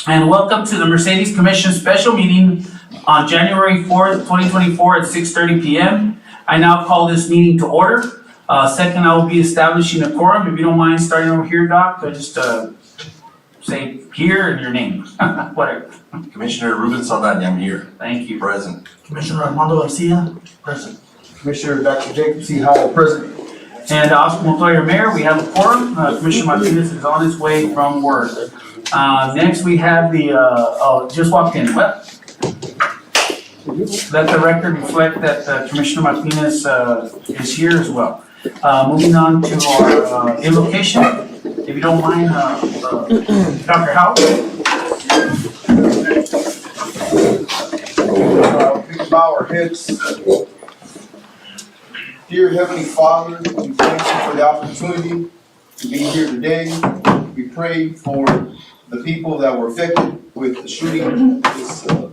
And welcome to the Mercedes Commission special meeting on January 4th, 2024 at 6:30 p.m. I now call this meeting to order. Second, I will be establishing a quorum. If you don't mind starting over here, Doc, just say here and your name, whatever. Commissioner Ruben Saldana, I'm here, Thank you. present. Commissioner Armando Garcia, present. Commissioner Dr. Jacob C. Howell, present. And Oscar Montoya, Mayor, we have a quorum. Commissioner Martinez is on his way from work. Next, we have the, just walked in, what? Let the record reflect that Commissioner Martinez is here as well. Moving on to our invocation, if you don't mind, Dr. Howell. Please bow our heads. Dear Heavenly Father, we thank you for the opportunity to be here today. We pray for the people that were affected with the shooting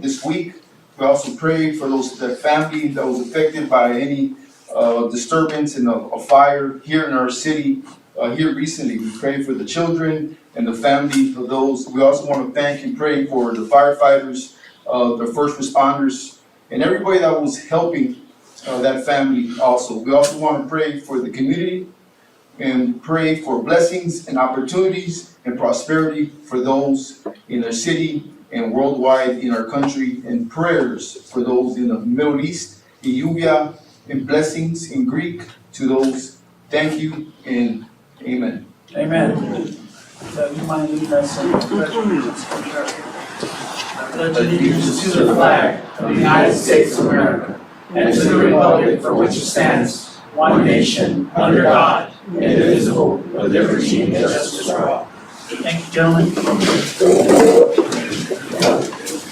this week. We also pray for that family that was affected by any disturbance in a fire here in our city here recently. We pray for the children and the family of those. We also want to thank and pray for the firefighters, the first responders, and everybody that was helping that family also. We also want to pray for the community and pray for blessings and opportunities and prosperity for those in our city and worldwide in our country, and prayers for those in the Middle East, in Lluvia, and blessings in Greek to those. Thank you and amen. Amen. So you mind leading us in the pledge of allegiance? Pledge allegiance to the flag of the United States of America and to the republic for which it stands, one nation, under God, indivisible, with liberty and justice for all. Thank you, gentlemen.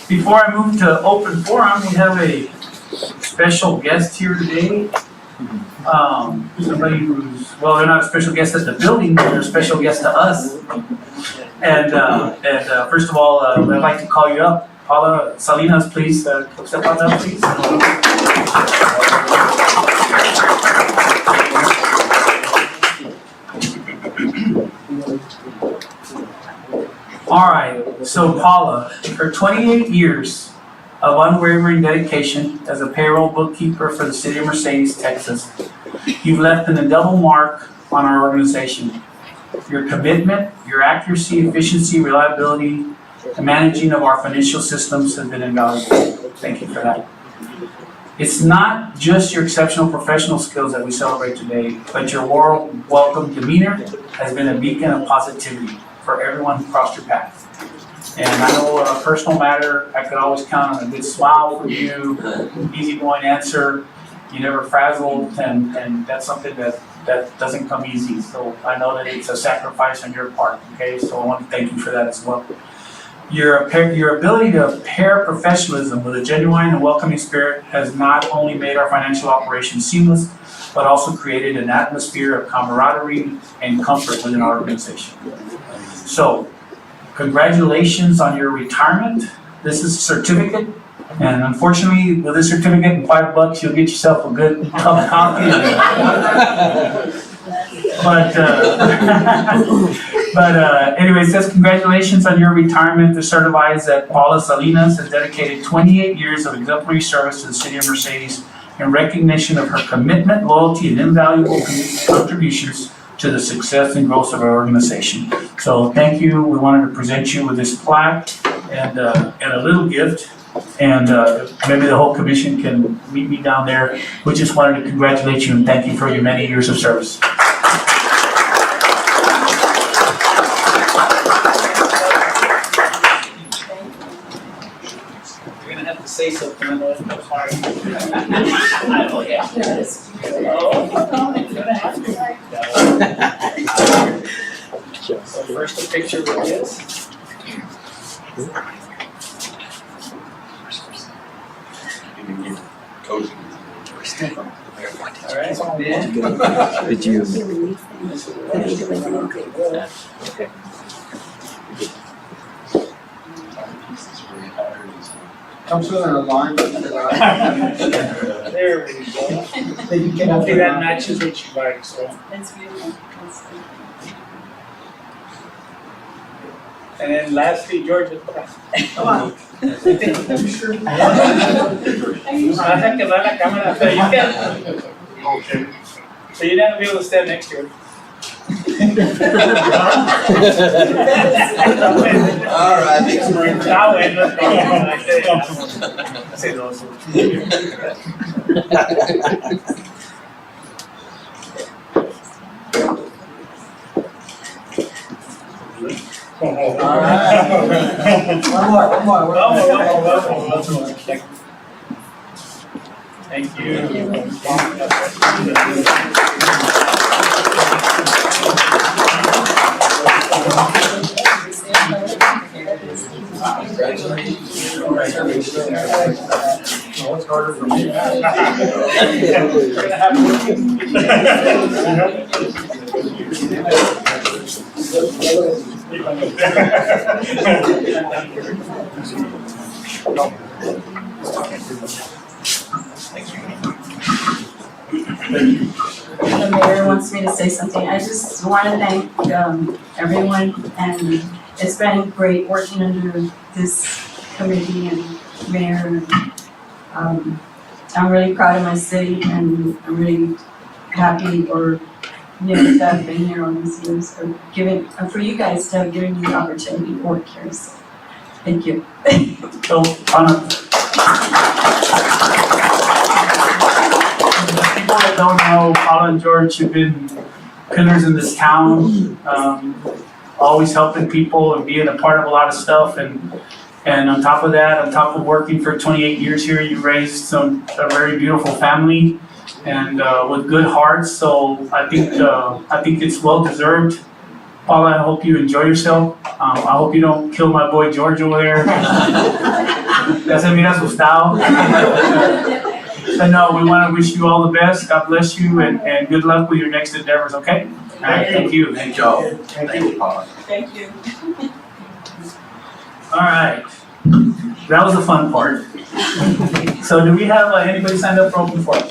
Before I move to open forum, we have a special guest here today. Somebody who's, well, they're not a special guest at the building, but they're a special guest to us. And first of all, I'd like to call you up. Paula Salinas, please, step on up, please. All right, so Paula, for 28 years of unwavering dedication as a payroll bookkeeper for the city of Mercedes, Texas, you've left an indelible mark on our organization. Your commitment, your accuracy, efficiency, reliability, and managing of our financial systems have been invaluable. Thank you for that. It's not just your exceptional professional skills that we celebrate today, but your warm, welcome demeanor has been a beacon of positivity for everyone who crossed your path. And I know on a personal matter, I could always count on a good smile from you, easygoing answer, you never frazzled, and that's something that doesn't come easy. So I know that it's a sacrifice on your part, okay? So I want to thank you for that as well. Your ability to pair professionalism with a genuine and welcoming spirit has not only made our financial operations seamless, but also created an atmosphere of camaraderie and comfort within our organization. So, congratulations on your retirement. This is a certificate, and unfortunately, with this certificate and $5, you'll get yourself a good cup of coffee. But anyway, it says congratulations on your retirement. This certifies that Paula Salinas has dedicated 28 years of exemplary service to the city of Mercedes in recognition of her commitment, loyalty, and invaluable contributions to the success and growth of our organization. So thank you. We wanted to present you with this plaque and a little gift. And maybe the whole commission can meet me down there. We just wanted to congratulate you and thank you for your many years of service. You're gonna have to say something. I know it's no hard. I know, yeah. So first a picture with this. Cozy. All right, then. Did you? Okay. Counselor in a line. There we go. Okay, that matches what you like, so. That's beautiful. And then lastly, Georgia. Come on. I have que ver la cámara, so you can. So you're not gonna be able to stand next to her. All right, thanks, Maria. Está bueno. Celoso. One more. Vamos. Thank you. No, it's harder for me. The mayor wants me to say something. I just want to thank everyone, and it's been great working under this committee and mayor. I'm really proud of my city, and I'm really happy to have been here all these years for you guys to have given me the opportunity to work here. So, thank you. So, people that don't know, Paula and George have been pillars in this town, always helping people and being a part of a lot of stuff. And on top of that, on top of working for 28 years here, you raised a very beautiful family and with good hearts. So I think it's well deserved. Paula, I hope you enjoy yourself. I hope you don't kill my boy George over there. Ya se mira asustado. But no, we want to wish you all the best. God bless you and good luck with your next endeavors, okay? All right, thank you. Thank y'all. Thank you, Paula. Thank you. All right. That was the fun part. So do we have anybody signed up for open forum?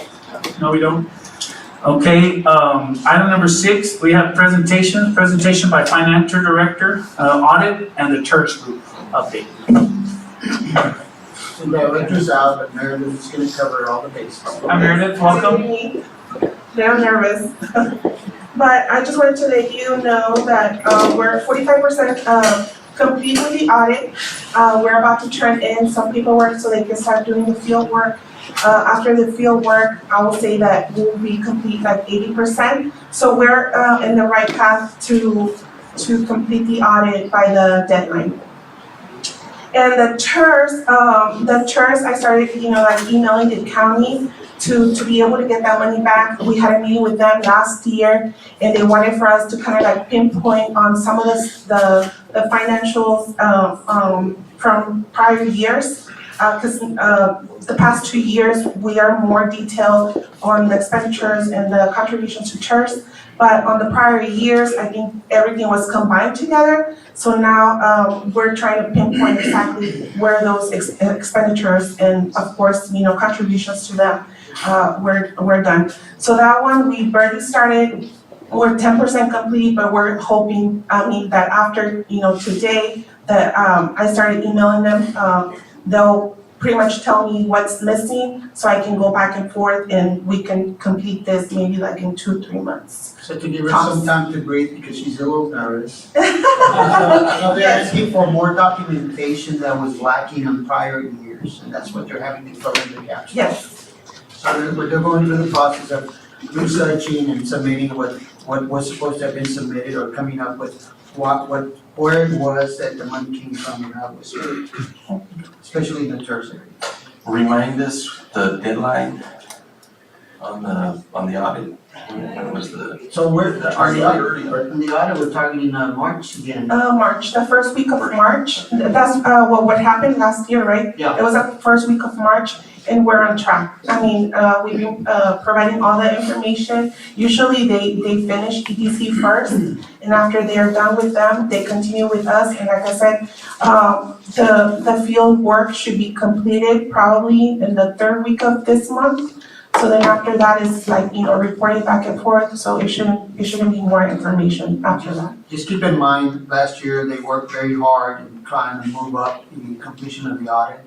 No, we don't? Okay, item number 6, we have presentation by financial director, audit, and the TERS group update. The director's out, but Meredith is gonna cover all the bases. Hi Meredith, welcome. They're nervous. But I just wanted to let you know that we're 45% complete with the audit. We're about to turn in some paperwork so they can start doing the field work. After the field work, I will say that we'll be complete like 80%. So we're in the right path to complete the audit by the deadline. And the TERS, I started, emailing the county to be able to get that money back. We had a meeting with them last year, and they wanted for us to kind of like pinpoint on some of the financials from prior years. Because the past 2 years, we are more detailed on the expenditures and the contributions to TERS. But on the prior years, I think everything was combined together. So now we're trying to pinpoint exactly where those expenditures and of course, contributions to them we're done. So that one, we barely started. We're 10% complete, but we're hoping, that after, today, that I started emailing them, they'll pretty much tell me what's missing so I can go back and forth and we can complete this maybe like in 2-3 months. So to give her some time to breathe because she's a little nervous. They're asking for more documentation that was lacking in prior years, and that's what they're having to fill in the gaps. Yes, So we're going through the process of researching and submitting what was supposed to have been submitted or coming up with where it was that the money came from and how it was spent, especially in the TERS area. Remind us the deadline on the audit. When was the? So we're, on the audit, we're targeting March again. March, the first week of March. That's what happened last year, right? Yeah. It was the first week of March and we're on track. We've been providing all the information. Usually they finish EDC first, and after they are done with them, they continue with us. And like I said, the field work should be completed probably in the 3rd week of this month. So then after that is like, reporting back and forth, so it shouldn't be more information after that. Just keep in mind, last year they worked very hard in trying to move up the completion of the audit.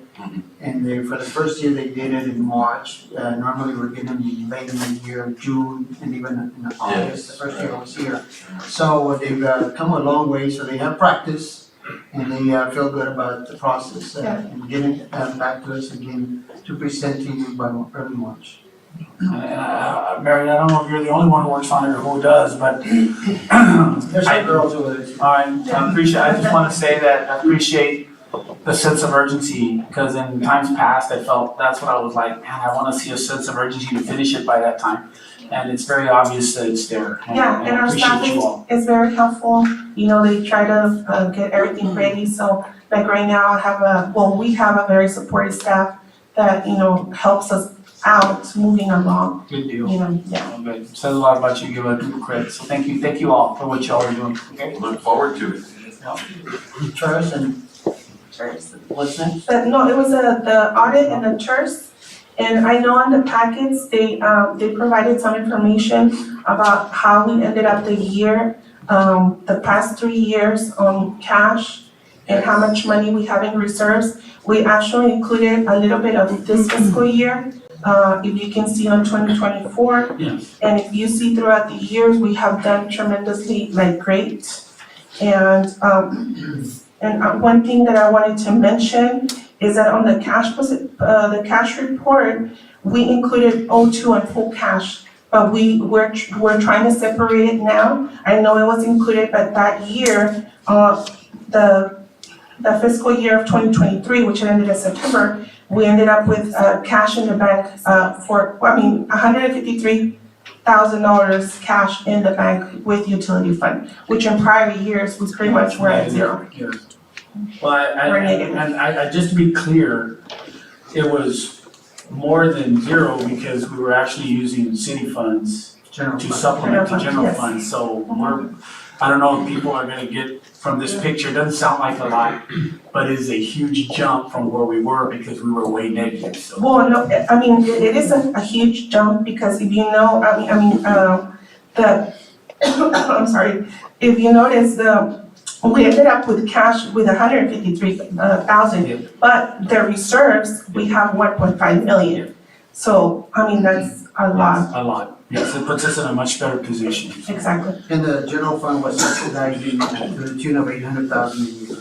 And for the first year, they did it in March. Normally we're getting them late in the year, June, and even in August, the first year I was here. So they've come a long way, so they have practice, and they feel good about the process, and getting it back to us again to present to you by early March. Mary, I don't know if you're the only one who works on it or who does, but There's some girls over there too. I just wanna say that I appreciate the sense of urgency, because in times past, I felt, that's what I was like, man, I wanna see a sense of urgency to finish it by that time. And it's very obvious that it's there, and Yeah, and I our staff appreciate you all. is very helpful, they try to get everything ready, so like right now, we have a very supportive staff that, helps us out moving along, Good deal. yeah. Good. Says a lot about you, give other people credit, so thank you all for what y'all are doing. Look forward to it. Charles, and what's next? No, it was the audit and the CHRS, and I know on the packets, they provided some information about how we ended up the year, the past 3 years on cash, and how much money we have in reserves. We actually included a little bit of this fiscal year, if you can see on 2024. Yes. And if you see throughout the years, we have done tremendously, great. And one thing that I wanted to mention is that on the cash report, we included O2 and full cash, but we're trying to separate it now. I know it was included, but that year, the fiscal year of 2023, which ended in September, we ended up with cash in the bank for $153,000 cash in the bank with utility fund, which in prior years was pretty much were at zero. Yeah. Well, I just to be clear, it was more than zero because we were actually using city funds General to fund. supplement the general Yes. fund, so I don't know if people are gonna get from this picture, it doesn't sound like a lot, but it is a huge jump from where we were because we were way negative, so. Well, no, it isn't a huge jump because if you know, I'm sorry, if you notice we ended up with cash with 153,000, but the reserves, we have 1.5 million. So, that's a lot, A lot, yes, it puts us in a much better position. exactly. And the general fund was subsidizing to the tune of 800,000 a year.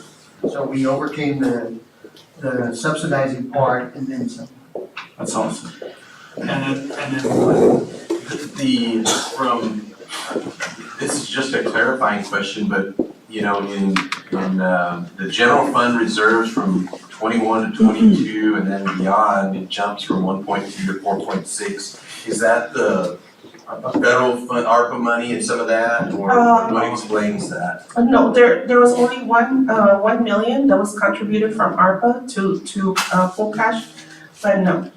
So we overcame the subsidizing part and then some. That's awesome. And then this is just a clarifying question, but in the general fund reserves from 21 to 22 and then beyond, it jumps from 1.2 to 4.6. Is that the federal fund, ARPA money and some of that, or what explains that? No, there was only 1 million that was contributed from ARPA to full cash, but no,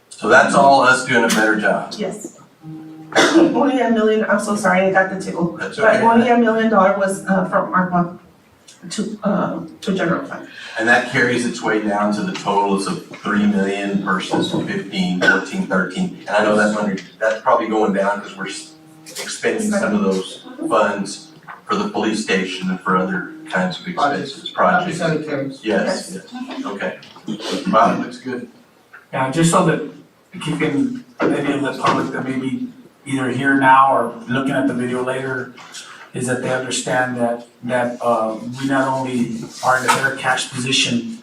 So that's all us doing a better job. yes. Only $1 million, I'm so sorry, I got the tickle. That's But okay. only $1 million was from ARPA to general fund. And that carries its way down to the totals of 3 million versus 15, 14, 13. And I know that's probably going down because we're expending some of those funds for the police station and for other kinds of expenses, projects. Sanitaries. Yes, okay. Wow, looks good. Yeah, just so that keeping any of the public that may be either here now or looking at the video later, is that they understand that we not only are in a better cash position,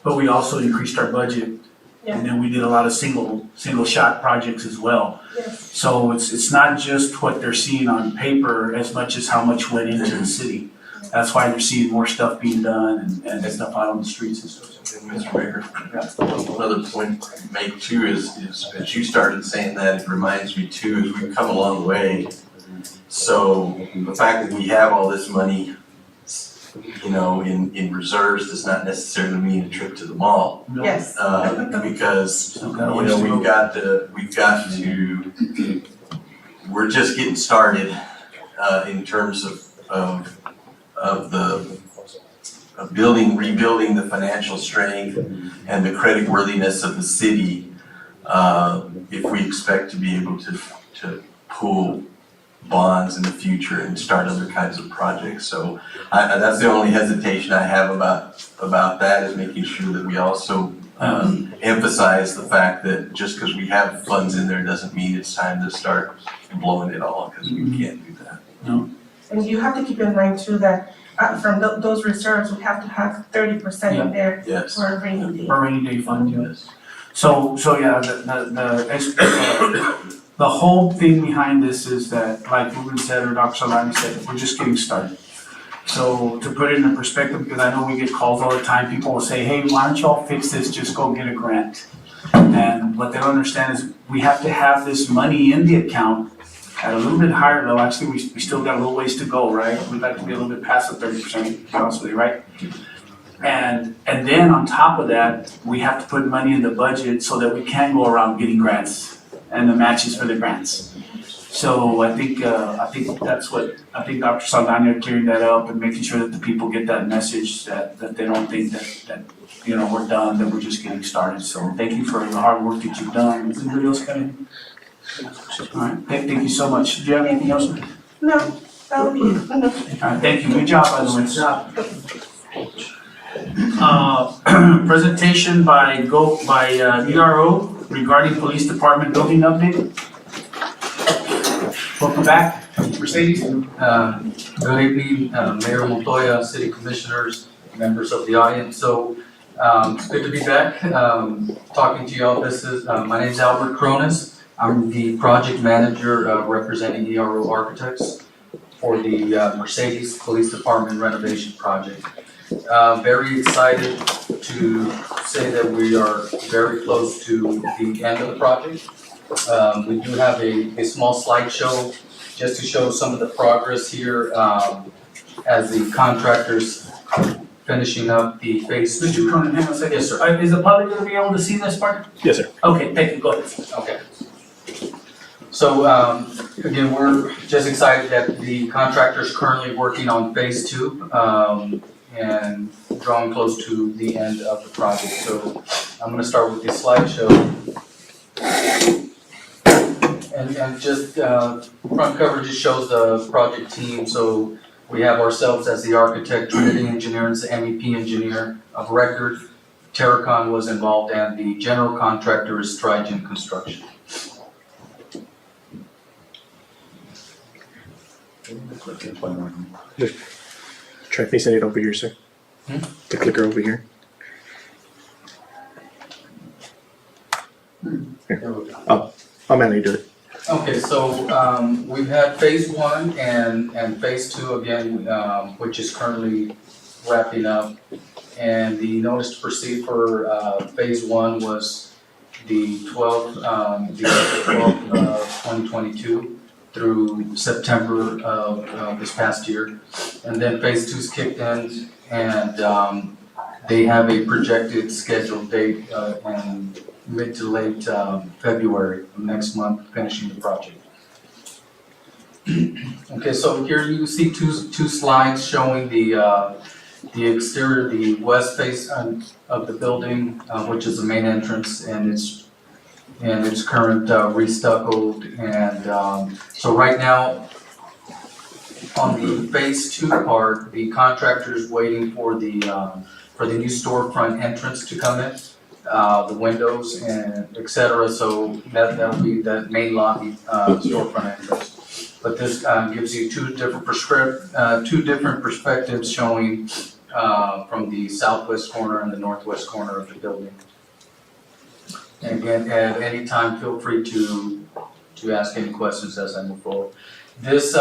but we also increased our budget. And then we did a lot of single shot projects as well. Yes. So it's not just what they're seeing on paper as much as how much went into the city. That's why they're seeing more stuff being done and stuff out on the streets and stuff. And Mr. Mayor, another point to make too is as you started saying that, it reminds me too, is we've come a long way. So the fact that we have all this money, in reserves does not necessarily mean a trip to the mall. Yes. Because, we're just getting started, in terms of rebuilding the financial strength and the creditworthiness of the city. if we expect to be able to pull bonds in the future and start other kinds of projects. So that's the only hesitation I have about that, is making sure that we also emphasize the fact that just because we have funds in there doesn't mean it's time to start blowing it all, because we can't do that. And you have to keep in mind too that from those reserves, we have to have 30% in there Yes. for a rainy day. For rainy day fund, yeah. Yes. So yeah, the whole thing behind this is that, like Ruben said, or Dr. Solani said, we're just getting started. So to put it into perspective, because I know we get calls all the time, people will say, hey, why don't y'all fix this, just go get a grant. And what they don't understand is we have to have this money in the account at a little bit higher level. Actually, we still got a little ways to go, right? We'd like to be a little bit past the 30%, to be honest with you, right? And then on top of that, we have to put money in the budget so that we can go around getting grants and the matches for the grants. So I think that's what, I think Dr. Saldana clearing that up and making sure that the people get that message, that they don't think that we're done, that we're just getting started. So thank you for the hard work that you've done. Is anybody else got anything? All right, thank you so much. Do you have anything else? No, that would be it. All right, thank you. Good job, by the way. Good job. Presentation by ERO regarding police department building update. Welcome back, Mercedes. Good evening, Mayor Montoya, City Commissioners, members of the audience. So it's good to be back talking to you all. My name is Albert Cronus. I'm the project manager representing ERO Architects for the Mercedes Police Department renovation project. Very excited to say that we are very close to the end of the project. We do have a small slideshow just to show some of the progress here as the contractors finishing up the phase 2. Mr. Cronin, hang on a second. Yes, sir. Is the public gonna be able to see this part? Yes, sir. Okay, thank you, go ahead. Okay. So again, we're just excited that the contractor's currently working on phase 2 and drawing close to the end of the project. So I'm gonna start with the slideshow. And just front cover just shows the project team. So we have ourselves as the architect, Trinity Engineering is the MEP engineer of record. Terracon was involved, and the general contractor is Trigen Construction. Try facing it over here, sir. The clicker over here. There we go. I'll manually do it. Okay, so we've had phase 1 and phase 2 again, which is currently wrapping up. And the notice to proceed for phase 1 was the 12th, 2022 through September of this past year. And then phase 2's kicked in, and they have a projected scheduled date in mid to late February of next month, finishing the project. Okay, so here you see two slides showing the exterior, the west face of the building, which is the main entrance, and its current restuccoed. And so right now, on the phase 2 part, the contractor is waiting for the new storefront entrance to come in. The windows and et cetera, so that'll be that main lobby storefront entrance. But this gives you two different perspectives showing from the southwest corner and the northwest corner of the building. And again, at any time, feel free to ask any questions as I move forward. These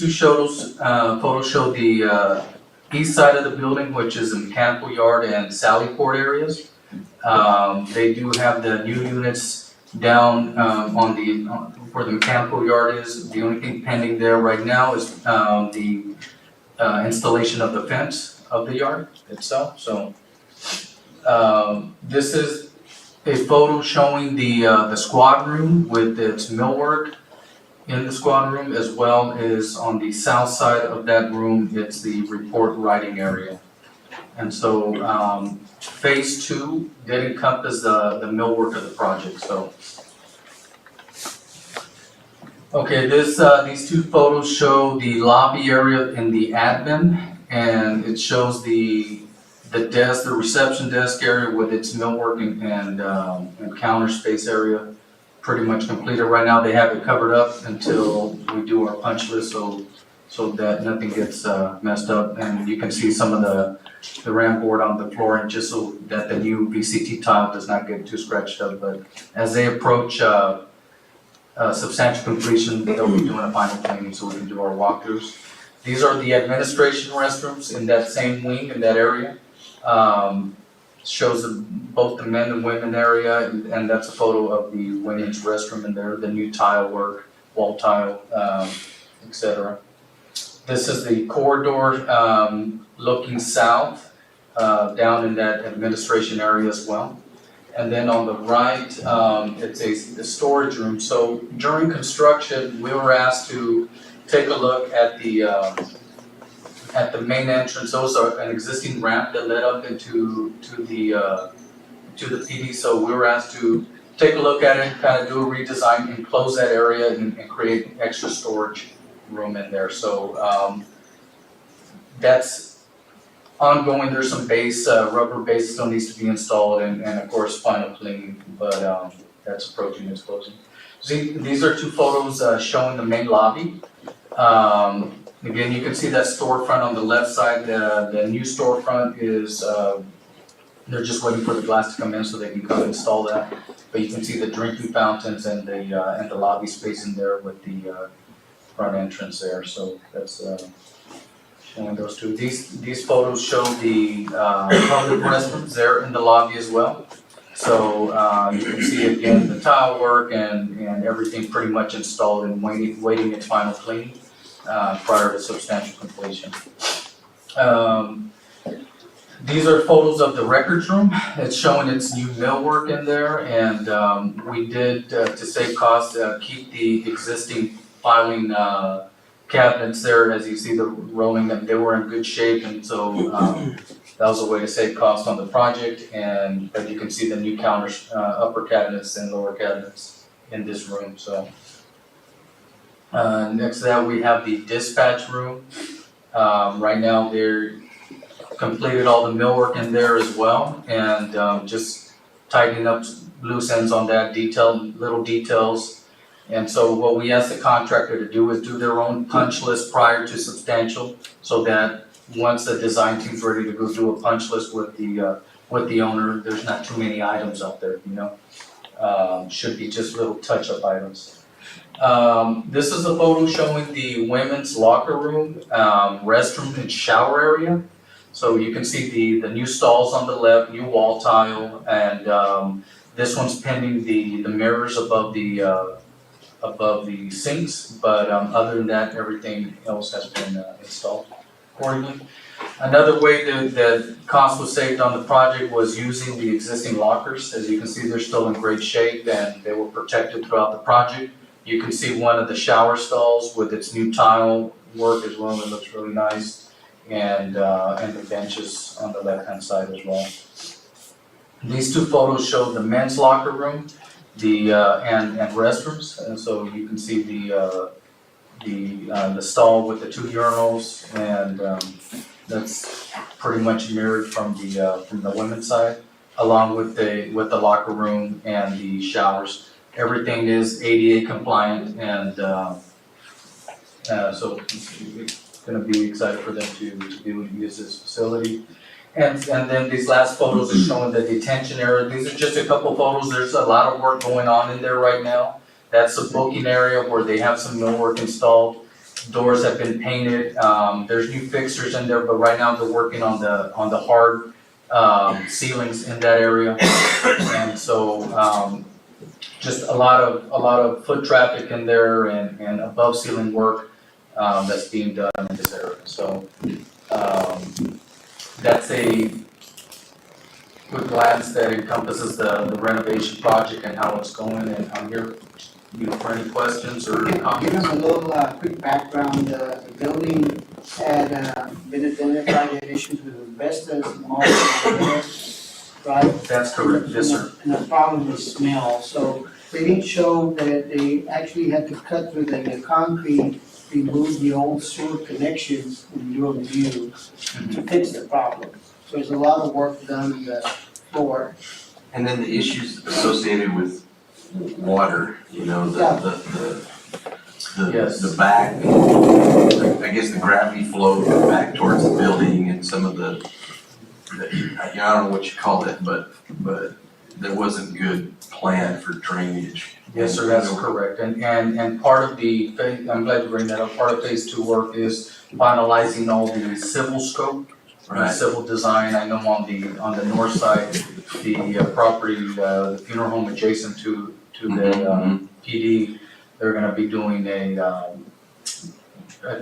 two photos show the east side of the building, which is the mechanical yard and sally port areas. They do have the new units down where the mechanical yard is. The only thing pending there right now is the installation of the fence of the yard itself. So this is a photo showing the squad room with its millwork in the squad room, as well as on the south side of that room, it's the report writing area. And so, phase 2 did encompass the millwork of the project, so. Okay, these two photos show the lobby area in the admin, and it shows the desk, the reception desk area with its millwork and counter space area pretty much completed. Right now, they have it covered up until we do our punch list, so that nothing gets messed up. And you can see some of the ram board on the floor, and just so that the new VCT tile does not get too scratched up. But as they approach substantial completion, they'll be doing a final cleaning so we can do our walkthroughs. These are the administration restrooms in that same wing, in that area. Shows both the men and women area, and that's a photo of the women's restroom in there, the new tile work, wall tile, etc. This is the corridor looking south, down in that administration area as well. And then on the right, it's a storage room. So during construction, we were asked to take a look at the main entrance. Those are an existing ramp that led up into the PD. So we were asked to take a look at it, kind of do a redesign and close that area and create extra storage room in there. So that's ongoing. There's some base, rubber base still needs to be installed and of course final cleaning, but that's approaching its closing. See, these are two photos showing the main lobby. Again, you can see that storefront on the left side. The new storefront is, they're just waiting for the glass to come in so they can come install that. But you can see the drinking fountains and the lobby space in there with the front entrance there. So that's showing those two. These photos show the public restrooms there in the lobby as well. So you can see again the tile work and everything pretty much installed and waiting its final cleaning prior to substantial completion. These are photos of the records room. It's showing its new millwork in there, and we did, to save cost, keep the existing filing cabinets there. As you see, the rolling them, they were in good shape, and so that was a way to save cost on the project. And but you can see the new counters, upper cabinets and lower cabinets in this room. So next to that, we have the dispatch room. Right now, they're completed all the millwork in there as well, and just tightening up loose ends on that, little details. And so what we asked the contractor to do is do their own punch list prior to substantial, so that once the design team's ready to go do a punch list with the owner, there's not too many items out there, you know? Should be just little touch-up items. This is a photo showing the women's locker room, restroom and shower area. So you can see the new stalls on the left, new wall tile, and this one's pending the mirrors above the sinks. But other than that, everything else has been installed accordingly. Another way that cost was saved on the project was using the existing lockers. As you can see, they're still in great shape and they were protected throughout the project. You can see one of the shower stalls with its new tile work as well. It looks really nice. And the benches on the left-hand side as well. These two photos show the men's locker room, and restrooms, and so you can see the stall with the two urinals, and that's pretty much mirrored from the women's side, along with the locker room and the showers. Everything is ADA compliant, and so going to be excited for them to be able to use this facility. And then these last photos are showing the detention area. These are just a couple photos. There's a lot of work going on in there right now. That's the booking area where they have some millwork installed. Doors have been painted. There's new fixtures in there, but right now they're working on the hard ceilings in that area. And so just a lot of foot traffic in there and above ceiling work that's being done in this area. So that's a quick glance that encompasses the renovation project and how it's going. And I'm here for any questions or Give them comments. a little, quick background, the building had, been identified had issues with asbestos, mold, right? That's correct, yes, sir. And the problem is smell, so they didn't show that they actually had to cut through the concrete, remove the old sewer connections and do a review to fix the problem. So there's a lot of work done on the floor. And then the issues associated with water, you know, Yes. the back, I guess the gravity flow back towards the building and some of I don't know what you call it, but there wasn't good plan for drainage. Yes, sir, that's correct. And part of the, I'm glad you bring that up, part of phase two work is finalizing all the civil scope, Right. civil design. I know on the north side, the property, the funeral home adjacent to the PD, they're gonna be doing a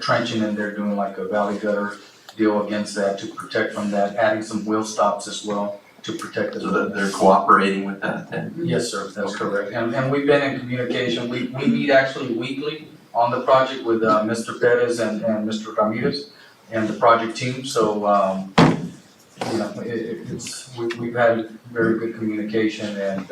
trenching and they're doing like a valley gutter deal against that to protect from that, adding some wheel stops as well to protect the So that they're cooperating with that then? Yes, sir, that's correct. And we've been in communication. We meet actually weekly on the project with Mr. Perez and Mr. Ramirez and the project team. So, you know, we've had very good communication and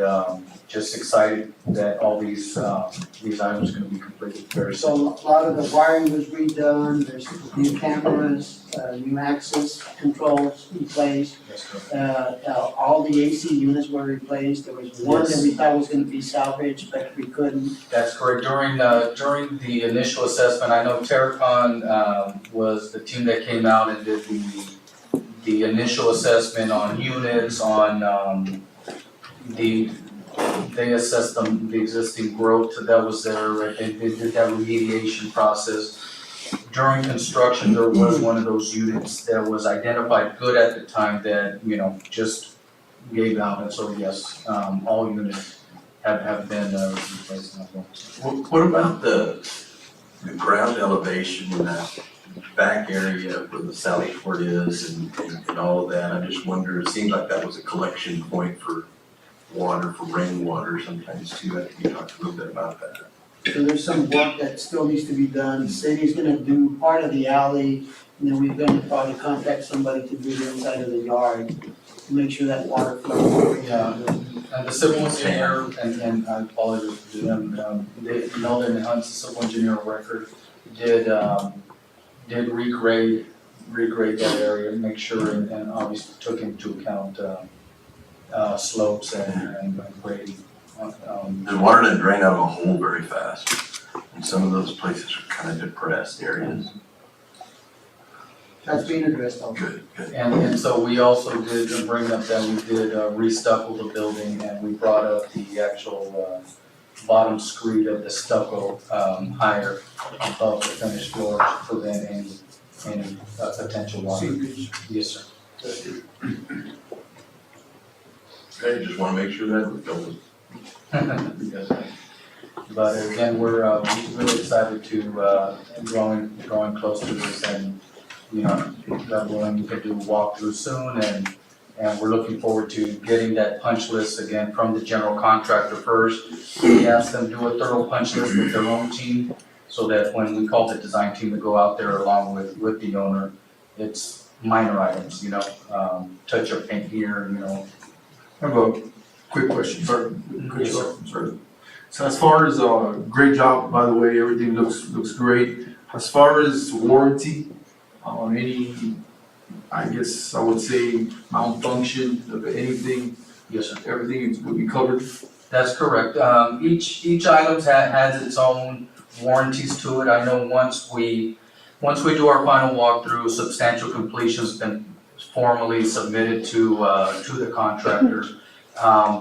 just excited that all these items are gonna be completed very So soon. a lot of the wiring was redone, there's new cameras, new access controls replaced. Yes, correct. All the AC units were replaced, there was one that Yes. we thought was gonna be salvaged, but we couldn't. That's correct. During the initial assessment, I know Terracon was the team that came out and did the initial assessment on units, on they assessed the existing growth that was there, right? They did that remediation process. During construction, there was one of those units that was identified good at the time that, you know, just gave out, and so yes, all units have been replaced as well. What about the ground elevation in that back area where the Sally Port is and all of that? I just wonder, it seems like that was a collection point for water, for rainwater sometimes too. I think you talked a little bit about that. So there's some work that still needs to be done, the city's gonna do part of the alley, and then we're gonna probably contact somebody to do the inside of the yard, to make sure that water flows. Yeah, and the civil engineer, and I apologize to them, Melvin Hunt's the civil engineer of record, did regrade that area, make sure, and obviously took into account, slopes and grading. The water doesn't drain out of a hole very fast. And some of those places are kind of depressed areas. That's being addressed also. Good, good. And so we also did bring up that we did restucco the building and we brought up the actual bottom screed of the stucco higher above the finished floor to prevent any potential water. Seepage. Yes, sir. Okay, just want to make sure that we're going. But again, we're really excited to growing close to this and, you know, God willing, we can do a walkthrough soon and we're looking forward to getting that punch list again from the general contractor first. We asked them to do a thorough punch list with their own team so that when we call the design team to go out there along with the owner, it's minor items, you know, touch up paint here, you know. I have a quick question, sir. Yes, sir. Sir. So as far as, great job, by the way, everything looks great. As far as warranty, any, I guess I would say malfunction of anything, Yes, sir. everything would be covered? That's correct. Each item has its own warranties to it. I know once we do our final walkthrough, substantial completion's been formally submitted to the contractors.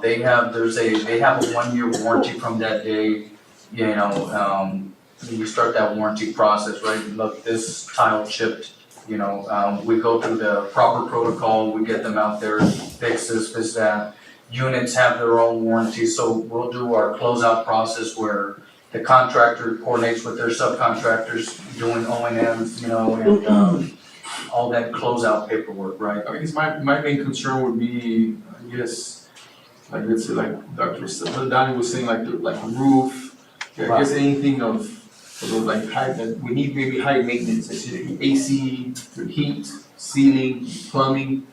They have a 1-year warranty from that day, you know, when you start that warranty process, right? Look, this tile chipped, you know, we go through the proper protocol, we get them out there, fix this, fix that. Units have their own warranty, so we'll do our closeout process where the contractor coordinates with their subcontractors doing O&Ms, you know, and all that closeout paperwork, right? I guess my main concern would be, I guess, like let's say like Dr. Donnie was saying, like the roof, Yeah, I guess anything of like high, that we need maybe high maintenance, I see AC, heat, ceiling, plumbing.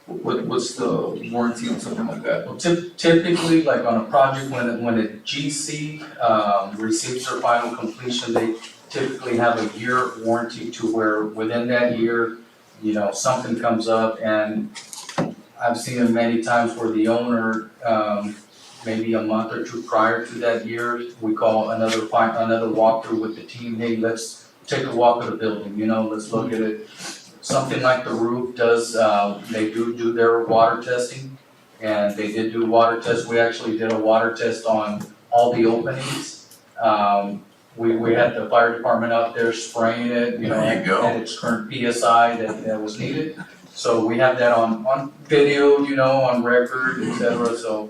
What's the warranty on something like that? Well, typically, like on a project, when a GC, receives their final completion, they typically have a year warranty to where within that year, you know, something comes up, and I've seen it many times where the owner, maybe a month or two prior to that year, we call another walkthrough with the team, hey, let's take a walk of the building, you know, let's look at it. Something like the roof does, they do their water testing, and they did do water tests. We actually did a water test on all the openings. We had the fire department out there spraying it, you know, There you go. at its current PSI that was needed. So we have that on video, you know, on record, et cetera, so,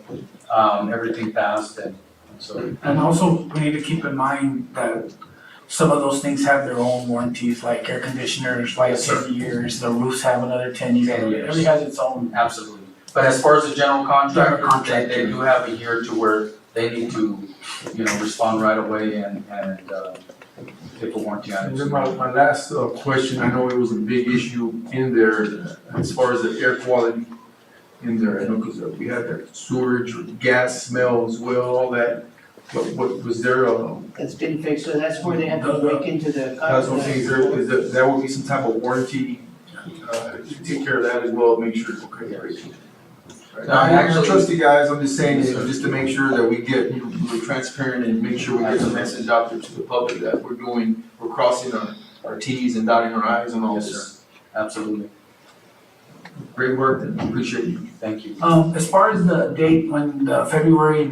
everything passed, and so. And also, we need to keep in mind that some of those things have their own warranties, like air conditioners, like Yes, sir. 10 years, the roofs have another 10 years. 10 years. Every has its own. Absolutely. But as far as the general contractor, General contractor. they do have a year to where they need to, you know, respond right away and give a warranty on And it. then my last question, I know it was a big issue in there as far as the air quality in there, I know, because we had that sewage, gas smell as well, all that. What was there, That's been fixed, so that's where they had to break into the. that's what I'm saying, there would be some type of warranty, to take care of that as well, make sure it's okay, right? No, actually- I trust you guys, I'm just saying, you know, just to make sure that we get, you know, we're transparent and make sure we get the message out there to the public that we're crossing our Ts and dotting our Is and all Yes, this. Absolutely. Great work, and appreciate you. Thank you. As far as the date, when mid-February,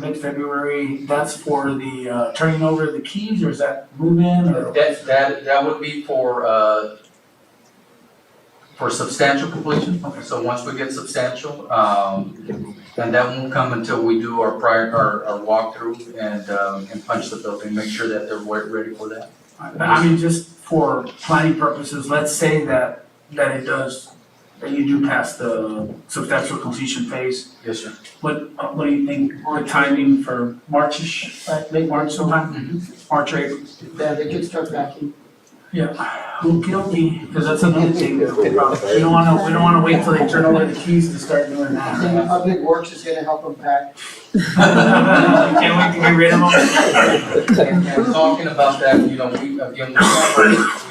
that's for the turning over the keys, or is that move-in, or? That would be for substantial completion. Okay. So once we get substantial, and that won't come until we do our walkthrough and punch the building, make sure that they're ready for that. I mean, just for planning purposes, let's say that it does, that you do pass the substantial completion phase. Yes, sir. What do you think, the timing for March-ish, late March sometime? March or April? Yeah, they could start backing. Yeah. Okey-dokey, because that's another thing that we don't wanna wait till they turn over the keys to start doing I think that. Public Works is gonna help them pack. Can't wait to get rid of them. And talking about that, you know, we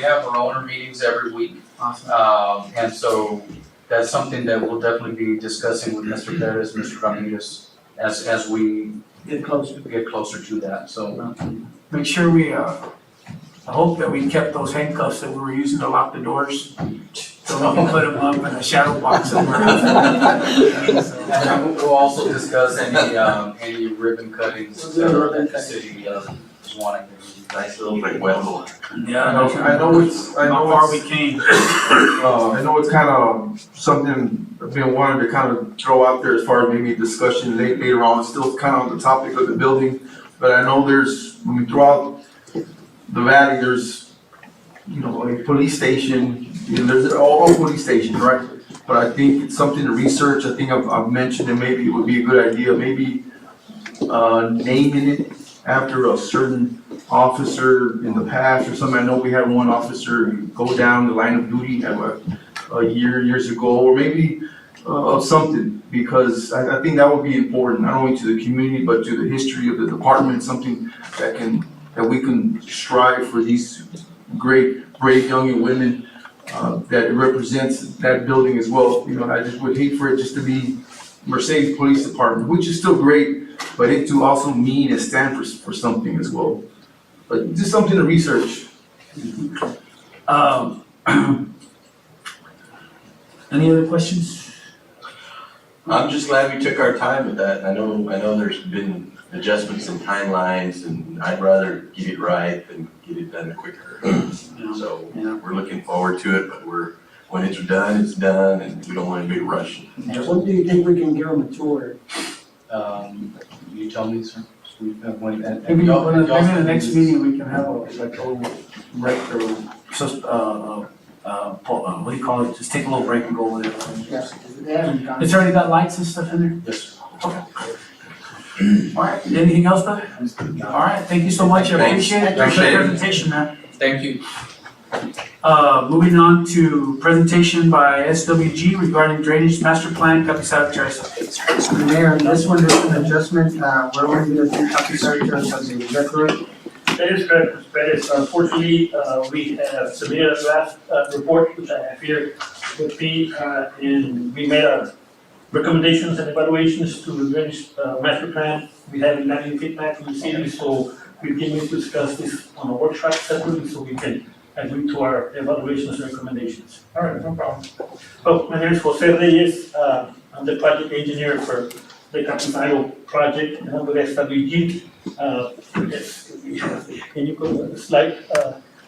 have our owner meetings every week. Awesome. And so that's something that we'll definitely be discussing with Mr. Perez, Mr. Ramirez, as we Get closer. get closer to that, so. Make sure I hope that we kept those handcuffs that we were using to lock the doors, so we can put them up in a shadow box somewhere. And we'll also discuss any ribbon cuttings that the city is wanting. Nice little recuerdo. Yeah, I know it's, how far we came. I know it's kind of something I've been wanting to kind of throw out there as far as maybe a discussion later on, it's still kind of on the topic of the building. But I know when we throw out the valley, there's, you know, a police station, you know, there's all police stations, right? But I think it's something to research, I think I've mentioned it, maybe it would be a good idea, maybe naming it after a certain officer in the past or something. I know we had one officer go down the line of duty years ago, or maybe something, because I think that would be important, not only to the community, but to the history of the department, something that we can strive for these great, brave young women that represents that building as well. You know, I just would hate for it just to be Mercedes Police Department, which is still great, but it to also mean and stand for something as well. But just something to research. Any other questions? I'm just glad we took our time with that. I know there's been adjustments in timelines, and I'd rather get it right than get it done quicker. So Yeah. we're looking forward to it, but when it's done, and we don't want anybody rushing. When do you think we can give them a tour? You tell me, sir. Maybe the next meeting, we can have like a little break or what do you call it? Just take a little break and go over there. Yes, they haven't gone. It's already got lights and stuff in there? Yes, sir. All right, anything else, brother? All right, thank you so much, I Thanks. appreciate it. Appreciate it. Presentation, man. Thank you. Moving on to presentation by SWG regarding drainage master plan, Capistrano Terrace. Mayor, this one is an adjustment, we're only gonna do copy secretary something, is that correct? That is correct, Mr. Perez. Unfortunately, we have submitted a draft report, which I have here with me, and we made our recommendations and evaluations to the drainage master plan. We have not feedback from the city, so we can discuss this on a workshop separately, so we can agree to our evaluations and recommendations. All right, no problem. Oh, my name is Jose Reyes. I'm the project engineer for the Capistrano project, and I'm with SWG. Yes, can you go to the slide?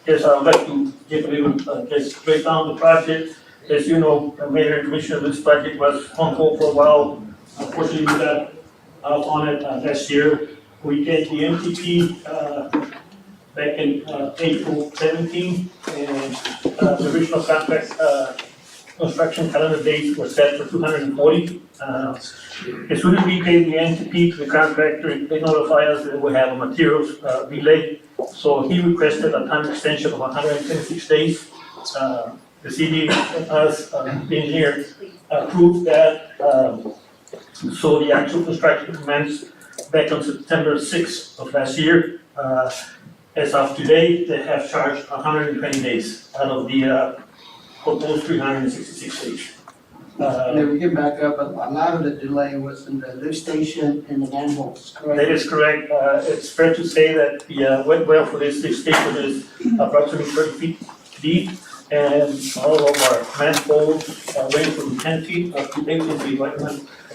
Yes, I would like to give a little, just break down the project. As you know, Mayor and Commissioner, this project was on hold for a while. Unfortunately, we got out on it last year. We get the MTP back in April 17, and the original contract construction calendar date was set for 240. As soon as we gave the NTP to the contractor, they notified us that we have a materials delay. So he requested a time extension of 126 days. The city, us, the engineer, approved that. So the actual construction commenced back on September 6th of last year. As of today, they have charged 120 days out of the proposed 366 days. Then we can back up, a lot of the delay was in the lift station and the manholes, correct? That is correct. It's fair to say that the wet well for this station is approximately 30 feet deep, and all of our manholes range from 10 feet up to 18 feet, right?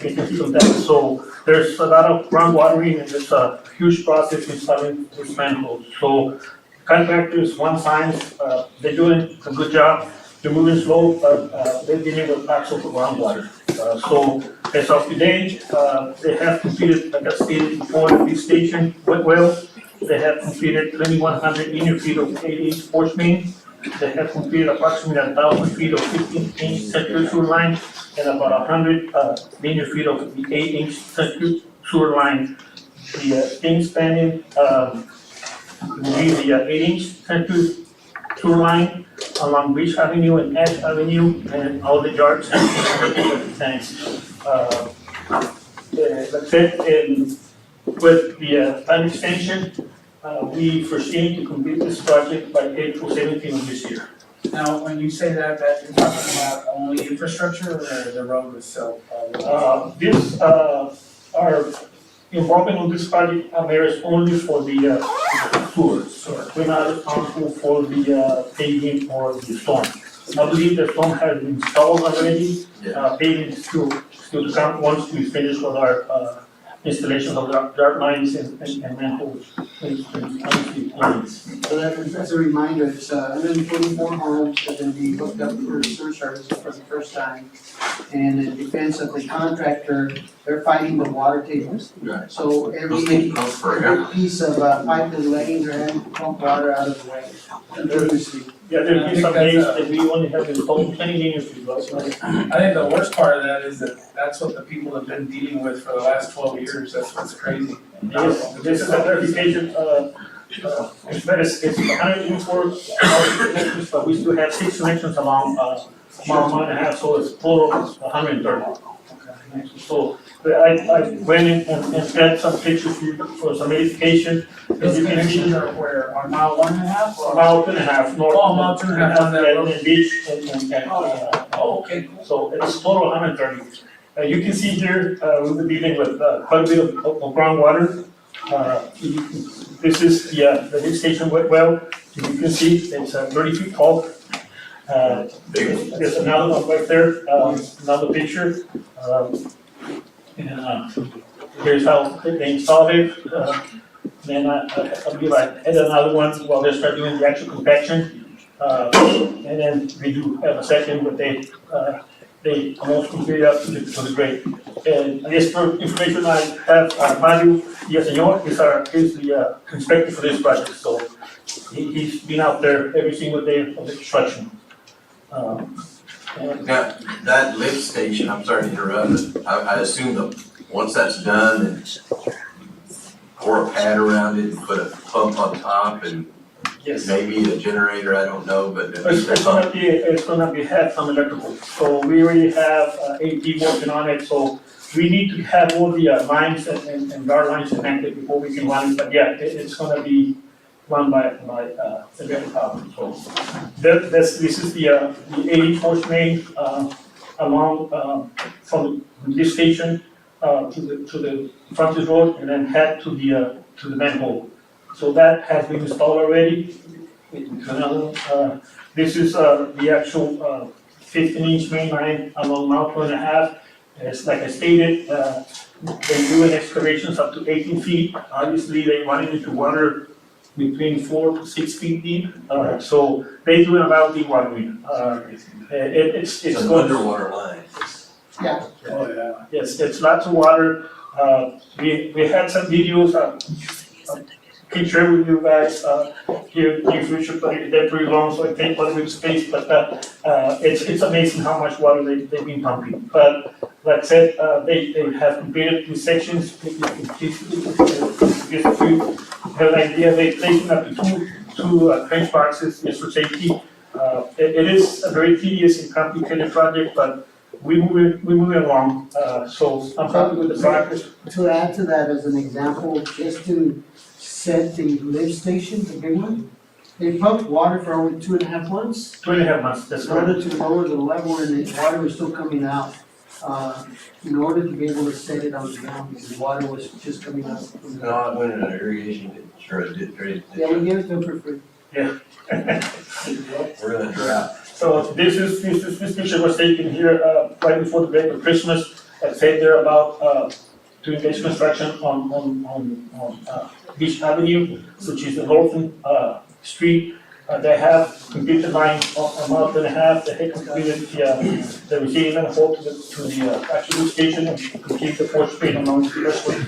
18 feet of depth. So there's a lot of groundwatering, and it's a huge process installing these manholes. So contractors, one signs, they're doing a good job. They're moving slow, but they're dealing with lots of groundwater. So as of today, they have completed, like I stated before, the station wet well. They have completed 2,100 linear feet of 8-inch force main. They have completed approximately 1,000 feet of 15-inch central sewer line and about 100 linear feet of the 8-inch central sewer line. The thing spanning will be the 8-inch central sewer line along Beach Avenue and Ash Avenue and all the yards and tanks. That's it. And with the time extension, we foresee to complete this project by April 17 of this year. Now, when you say that you're talking about only infrastructure or the road itself? Our involvement in this project, Mayor, is only for the sewers. We're not responsible for the paving or the storm. I believe the storm has been installed already. Paving is still to come once we finish with our installation of dart lines and manholes. So that's a reminder, it's 124 homes that are gonna be hooked up for sewer services for the first time. And in defense of the contractor, they're fighting the water tables. Right. So Those every things come forever. piece of pipe is laying there and pump water out of the way continuously. Yeah, there's been some days that we only have installed 20 linear feet, right? I think the worst part of that is that that's what the people have been dealing with for the last 12 years, that's what's crazy. Yes, this is a verification, it's 104 connections, but we still have 6 connections along, mile and a half, so it's total of 130. So, I went in and had some pictures for some edification. Those connections are where, on mile 1.5 or? Mile 2.5 north. Oh, mile 2.5 on that road. And beach and. Oh, okay, cool. So it's total 130. You can see here, we'll be dealing with quite a bit of groundwater. This is the lift station wet well. You can see it's 30 feet tall. There's another one right there, another picture. Here's how they installed it. Then I believe I had another one while they start doing the actual compaction. And then we do have a second, but they almost completed up to the grade. And I guess for information, I have Mario Villaseñor is the inspector for this project. So he's been out there every single day of the construction. Now, that lift station, I'm sorry to interrupt, but I assume that once that's done and pour a pad around it and put a pump on top and Yes. maybe a generator, I don't know, but. It's gonna be, have some electrical, so we already have, AT working on it, so we need to have all the lines and guard lines connected before we can run it, but yeah, it's gonna be run by electric power, so. This is the 80 main, along, from this station, to the frontage road, and then head to the manhole. So that has been installed already. This is the actual 15-inch main line along Mount 2.5. It's like I stated, they do an excavations up to 18 feet. Obviously, they wanted it to water between 4 to 6 feet deep. So they do about dewatering. It's It's an going. underwater line. Yeah. Oh, yeah. Yes, it's lots of water. We had some videos, can share with you guys, here in future, but they're pretty long, so I think one with space, but, it's amazing how much water they've been pumping. But, like I said, they have completed two sections, just to have an idea, they're placing up to two trench boxes just for safety. It is a very tedious and complicated project, but we're moving along, so I'm happy with the progress. To add to that as an example, just to set the lift station, the big one, they pumped water for only 2.5 months. 2.5 months, that's In correct. order to lower the level and the water was still coming out, in order to be able to set it on the ground, because the water was just coming out. from the- No, I went in an irrigation ditch, or a ditch. Yeah, we gave it to them for free. We're in a drought. So this picture was taken here, right before the break of Christmas. I said they're about, doing base construction on Beach Avenue, which is the northern, street. They have completed line a month and a half, they had completed the retaining manifold to the actual station and complete the fourth street along the westward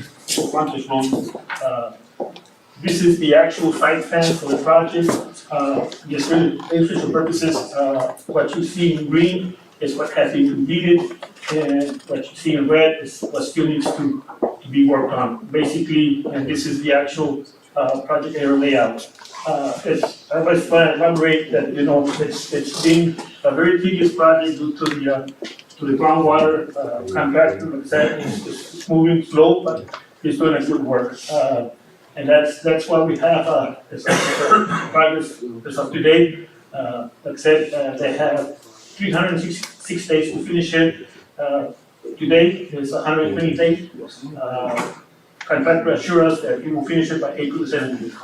frontage road. This is the actual site plan for the project. Just for illustrative purposes, what you see in green is what has been completed, and what you see in red is what still needs to be worked on. Basically, and this is the actual project area layout. I was trying to elaborate that, you know, it's been a very tedious project due to the groundwater contractor, like I said, it's moving slow, but he's doing a good work. And that's why we have, this progress is up to date. Like I said, they have 366 days to finish it. Today is 120 days. Contractor assure us that we will finish it by April the 17th.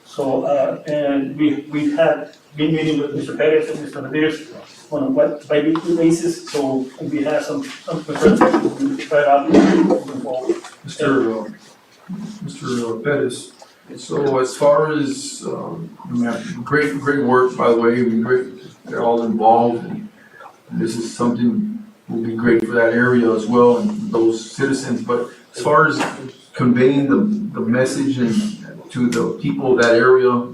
So, and we have been meeting with Mr. Perez and Mr. Ramirez on a bi-weekly basis, so if we have some concerns, we'll try it out moving forward. Mr. Pettis, so as far as, great work, by the way, I mean, great, they're all involved, and this is something will be great for that area as well, and those citizens, but as far as conveying the message and to the people of that area,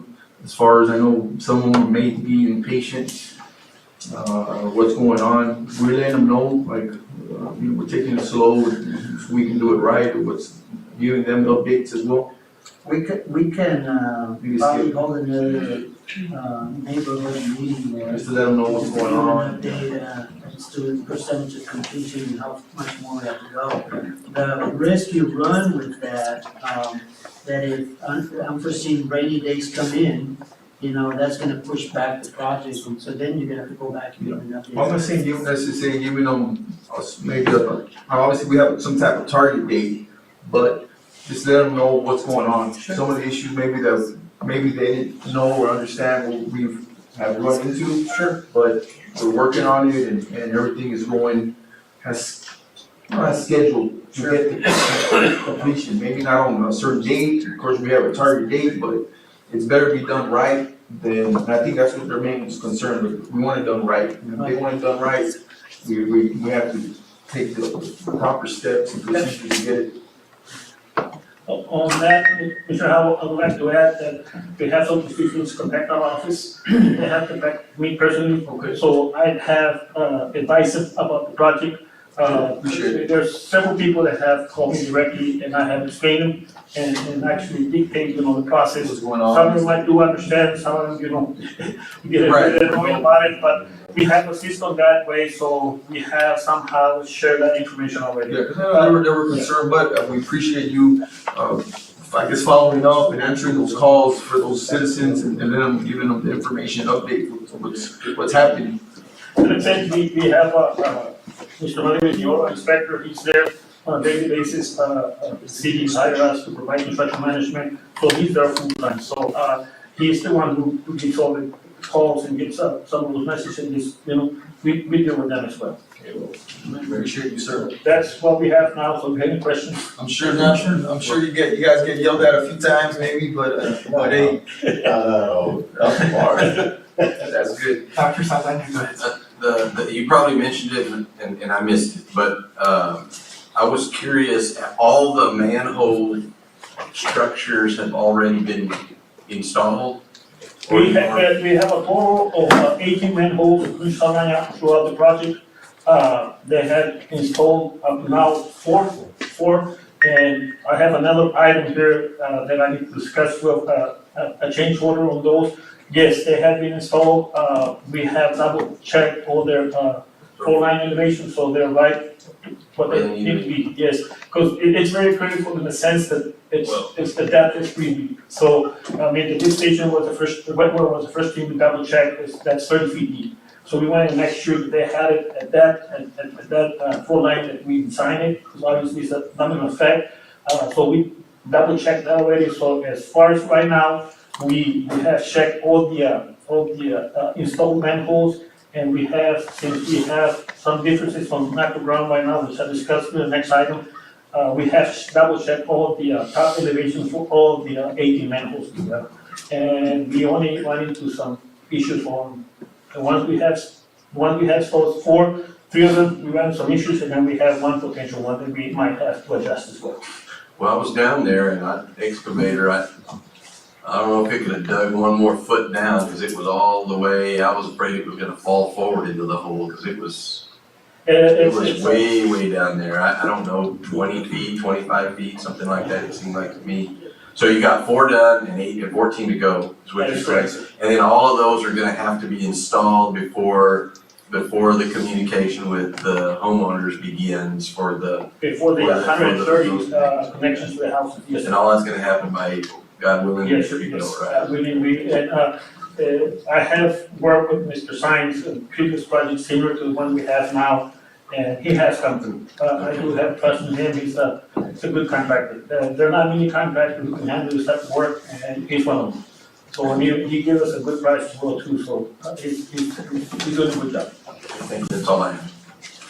as far as I know, someone may be impatient, what's going on, we're letting them know, like, we're taking it slow, so we can do it right, or what's giving them updates as well. We can, probably hold another, neighborhood meeting there. Just to let them know what's going on. Update, as to the percentage of completion and how much more we have to go. The risk you run with that, that if unforeseen rainy days come in, you know, that's gonna push back the project, and so then you're gonna have to go back and give an update. Well, I'm not saying give, necessarily giving them, maybe, obviously, we have some type of target date, but just let them know what's going on. Some of the issues maybe they didn't know or understand what we have run into. Sure. But we're working on it and everything is going as scheduled to get the completion. Maybe not on a certain date, of course, we have a target date, but it's better be done right than, and I think that's what their main concern with. We want it done right. And if they want it done right, we have to take the proper steps and procedures to get it. On that, Mr. Howell, I would like to add that we have some institutions contact our office. They have contact me personally. Okay. So I have advised them about the project. Appreciate it. There's several people that have called me directly and I have explained them and actually dictate, the process. What's going Some of on? them I do understand, some of them, get a Right. bit annoyed about it, but we have a system that way, so we have somehow shared that information already. Yeah, 'cause they were concerned, but we appreciate you, I guess following up and answering those calls for those citizens and then giving them the information update with what's happening. And it says we have, Mr. Rodriguez, your inspector, he's there on a daily basis, the city hired us to provide construction management, so he's there full time, so, he's the one who gets all the calls and gets, some of those messages, and just, we deal with them as well. Appreciate you, sir. That's what we have now, so if you have any questions, I'm sure you guys get yelled at a few times maybe, but hey, that's good. Dr. Saldaña, go ahead. You probably mentioned it and I missed it, but, I was curious, all the manhole structures have already been installed? Or we have a total of 18 manholes in Saldaña throughout the project. They had installed up to now four, and I have another item here, that I need to discuss with, a change order on those. Yes, they have been installed, we have double checked all their, four line elevations, so they're right what they need to be, yes. Because it's very critical in the sense that it's the depth is pretty deep. So, I mean, the lift station was the first, the wet well was the first thing to double check, that's 30 feet deep. So we wanted to make sure that they had it at that floor line that we designed it, because obviously it's not gonna affect. So we double checked that already, so as far as right now, we have checked all the installed manholes, and we have, since we have some differences from macro ground right now, which I discussed in the next item, we have double checked all the top elevations for all the 18 manholes together. And we only run into some issues on the ones we have, so three of them, we ran into some issues, and then we have one potential one that we might have to adjust as well. Well, I was down there and excavator, I don't know if it could have dug one more foot down, because it was all the way, I was afraid it was gonna fall forward into the hole, because it was It's way down there, I don't know, 20 feet, 25 feet, something like that, it seemed like to me. So you got 4 done and 14 to go, is what that you're is saying. correct. And then all of those are gonna have to be installed before the communication with the homeowners begins for the, Before the For the- 130 connections to the house, yes. and all that's gonna happen by April, God willing, Yes, should be yes, right? I have worked with Mr. Sines in previous projects similar to the one we have now, and he has come through. I do have trust in him, he's a good contractor. There are not many contractors who can handle this type of work, and he's one of them. So, and he gave us a good price as well too, so he's doing a good job. I think that's all I have.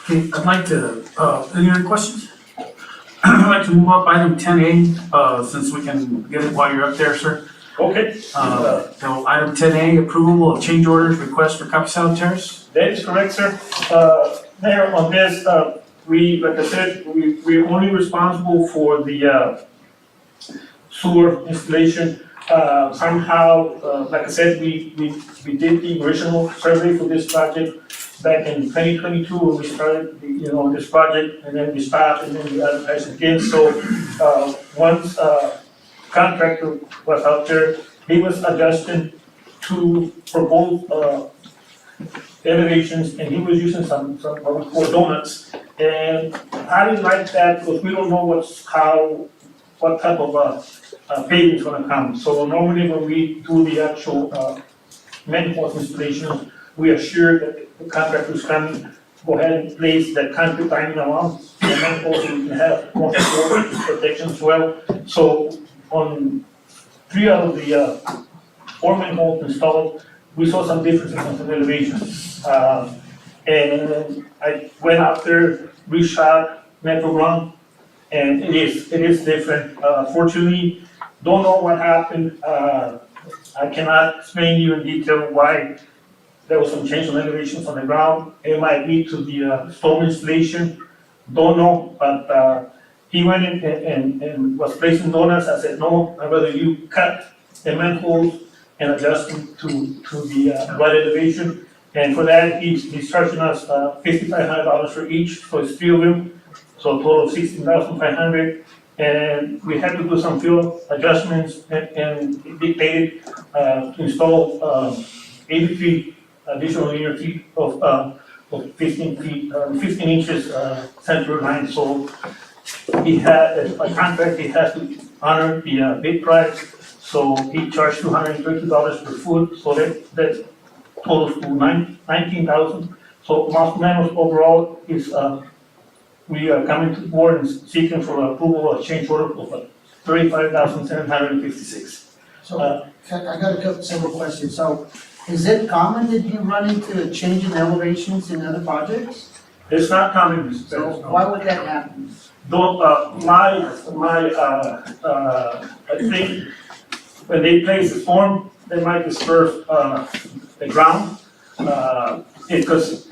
Okay, I'd like to, any other questions? I'd like to move up item 10A, since we can get it while you're up there, sir. Okay, So item 10A, approval of change orders request for Capistrano Terrace. that is correct, sir. Mayor, on this, like I said, we're only responsible for the sewer installation. Somehow, like I said, we did the original survey for this project back in 2022 when we started, this project, and then we stopped, and then we advertised again. So, once contractor was out there, he was adjusting for both elevations, and he was using some what we call donuts. And I didn't like that because we don't know what type of paving's gonna come. So normally when we do the actual manhole installation, we are sure that the contractor's coming, go ahead and place that concrete lining around the manhole so we can have more protection as well. So on 3 out of the 4 manholes installed, we saw some differences in some elevations. And I went out there, reshot Metro Run, and it is different. Fortunately, don't know what happened. I cannot explain to you in detail why there was some change in elevations on the ground. It might be to the storm installation, don't know, but he went in and was placing donuts. I said, no, I'd rather you cut the manholes and adjust them to the right elevation. And for that, he's charging us, $5,500 for each, so it's 3 of them, so a total of 16,500. And we had to do some fuel adjustments and it dictated, to install, 83 additional linear feet of 15 feet, 15 inches, center line, so he had, by contract, he has to honor the, bid price, so he charged $230 per foot, so that totals to 19,000. So Los Menos overall is, we are coming to the board and seeking for approval of change order of 35,756. So, I got several questions. So, is it common that you run into a change in elevations in other projects? It's not common, Mr. So Perez, no. why would that happen? Don't, I think when they place the form, they might disperse, the ground. Because,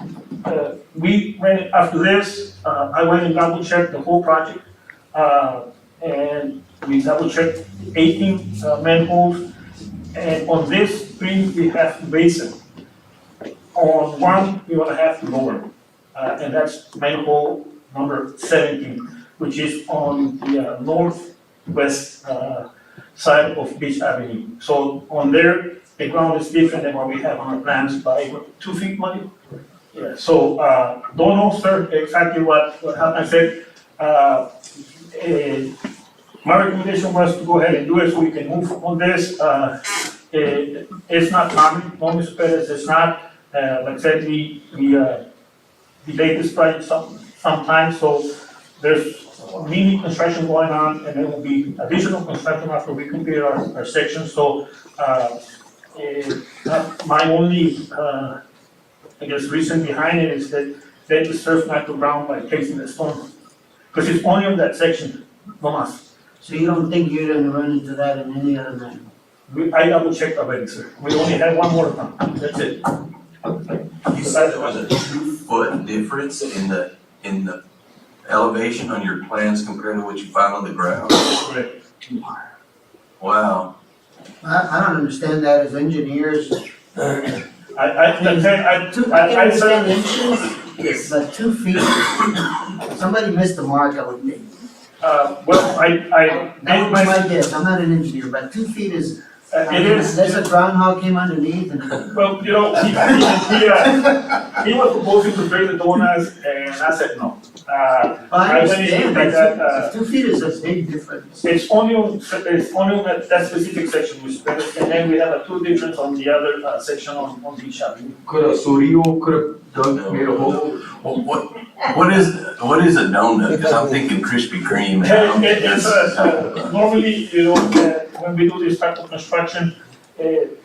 we went, after this, I went and double checked the whole project. And we double checked 18 manholes. And on this 3, we have to basin. On 1, we will have to lower. And that's manhole number 17, which is on the northwest side of Beach Avenue. So on there, the ground is different than what we have on our plans by 2 feet, Money? Yeah, so, don't know, sir, exactly what happened. I said, my recommendation was to go ahead and do it so we can move on this. It's not common, no, Mr. Perez, it's not. Like I said, we delayed this project sometimes, so there's mini construction going on, and there will be additional construction after we complete our section, so, my only, I guess, reason behind it is that they deserve not to ground by placing the stone. Because it's only on that section, no mas. So you don't think you're gonna run into that in any other manhole? I double checked already, sir. We only had one more time, that's it. You said there was a 2-foot difference in the elevation on your plans compared to what you found on the ground? Correct. Wow. I don't understand that as engineers. I I understand said, inches, but 2 feet, somebody missed the mark, I would think. well, I That made was my, my guess, I'm not an engineer, but 2 feet is, it is, unless a groundhog came underneath and. well, you know, he was proposing to break the donuts, and I said no. I went in understand, like that, but 2 feet is a big difference. It's only on that specific section, Mr. Perez, and then we have a 2 difference on the other, section on Beach Avenue. Could a Surio could have done, made a hole? Well, what is a donut? Because I'm thinking Krispy Kreme. It's normally, you know, when we do this type of construction, we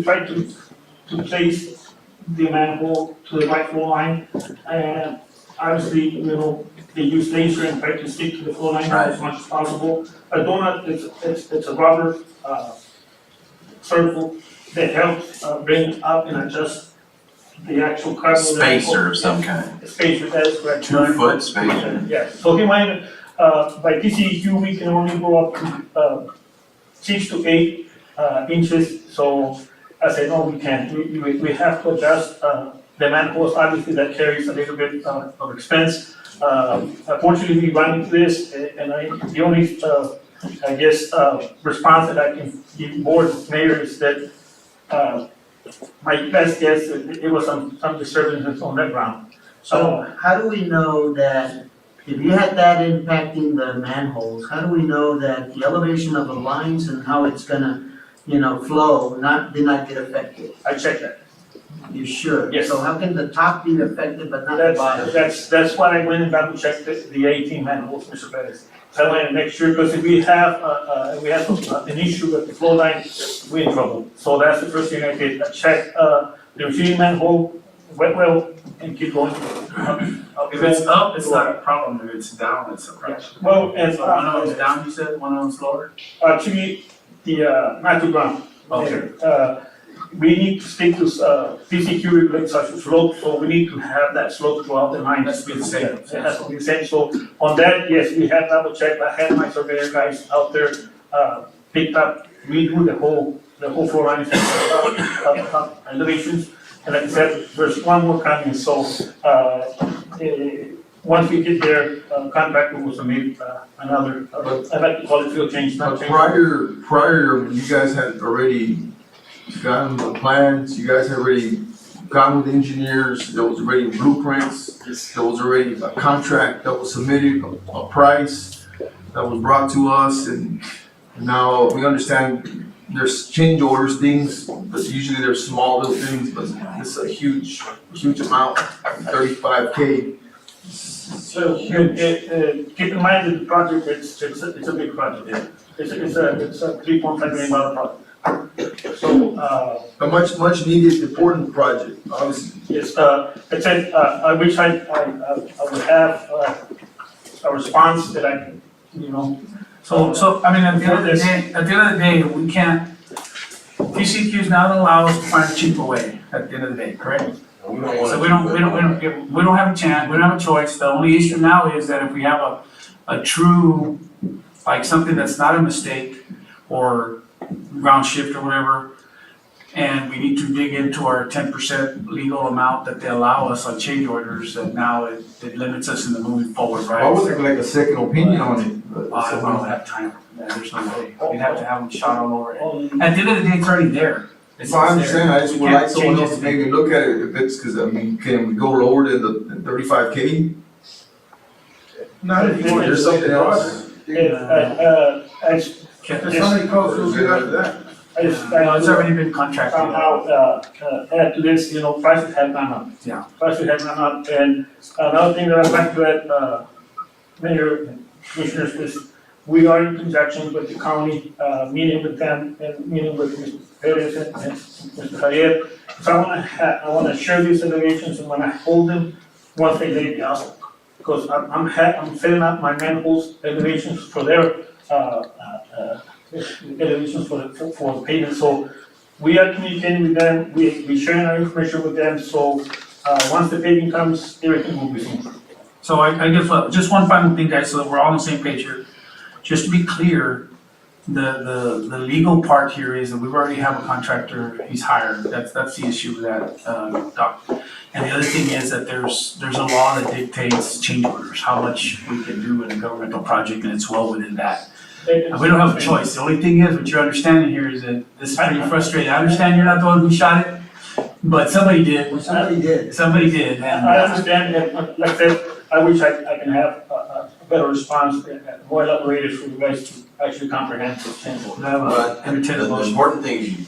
try to place the manhole to the right flow line. And obviously, you know, they use laser and try to stick to the flow line as much as possible. A donut, it's a rubber, circle that helps, bring up and adjust the actual cut. Spacer of some kind. Spacer, that is correct. 2-foot spacer. Yeah, so he might, by TCEQ, we can only go up to, 6 to 8, inches, so I said, no, we can't, we have to adjust, the manholes, obviously that carries a little bit, of expense. Unfortunately, we run into this, and the only, I guess, response that I can give board mayor is that, my best guess, it was some disturbances on that ground. So how do we know that, if you had that impacting the manholes, how do we know that the elevation of the lines and how it's gonna, flow, did not get affected? I checked that. You sure? Yes. So how can the top be affected but not the bottom? That's why I went and double checked the 18 manholes, Mr. Perez. So I went and make sure, because if we have, an issue with the flow line, we're in trouble. So that's the first thing I did, I checked, the receiving manhole, wet well, and keep going. If it's up, it's not a problem. If it's down, it's a problem. Well, and, So one of them's down, you said, one of them's lower? actually, the, not to ground. Okay. We need to stick to, PCQ regulates such a slope, so we need to have that slope throughout the line. Has to be the same. It has to be the same, so on that, yes, we have double checked, I had my surveyor guys out there, picked up, redo the whole floor line, elevations, And like I said, there's one more coming, so, once we get there, contractor will submit, another, I like to call it field change, not But change. prior, you guys had already gotten the plans, you guys had already gone with engineers, there was already blueprints, there was already a contract that was submitted, a price that was brought to us, and now we understand there's change orders, things, but usually they're small little things, but it's a huge amount, 35K. So, keep in mind that the project, it's a big project. It's a $3.5 million project. So, A much needed, important project, obviously. yes, I said, I wish I would have, a response that I can, So, I mean, at the end of the day, we can't, TCEQ is not allow us to find a cheaper way at the end of the day, correct? We don't want So we don't have a chance, we don't have a choice. The only issue now is that if we have a true, like something that's not a mistake or ground shift or whatever, and we need to dig into our 10% legal amount that they allow us on change orders, that now it limits us in the moving forward, right? I would like a second opinion on it. but- I don't have time. Yeah, there's no way. We'd have to have them shot all over it. At the end of the day, it's already there. It's So I there. understand, I just We would can't like someone change else to maybe look at it, if it's, cause I mean, can we go lower than 35K? Not anymore, there's something else. If somebody calls, who's good after that? No, it's already been contracted. somehow, add to this, prices have gone up. Yeah. Prices have gone up, and another thing that I'd like to add, Mayor and Commissioners, is we are in conjunction with the county, meeting with them and meeting with Mr. Perez and Mr. Javier. So I wanna share these elevations, and when I hold them, once they lay the asphalt. Because I'm filling up my manholes elevations for their, elevations for the pavement, so we are communicating with them, we sharing our information with them, so, once the paving comes, everything will be smooth. So I guess, just one final thing, guys, so that we're all on the same page here. Just to be clear, the legal part here is that we've already have a contractor, he's hired, that's the issue with that, doc. And the other thing is that there's a law that dictates change orders, how much we can do in a governmental project, and it's well within that. And we don't have a choice, the only thing is, what you're understanding here is that this is pretty frustrating, I understand you're not the one who shot it, but somebody did. Somebody did. Somebody did, and. I understand, and like I said, I wish I can have a better response, more elaborated for you guys to actually comprehend this change order. But Entertain a the motion. important thing is you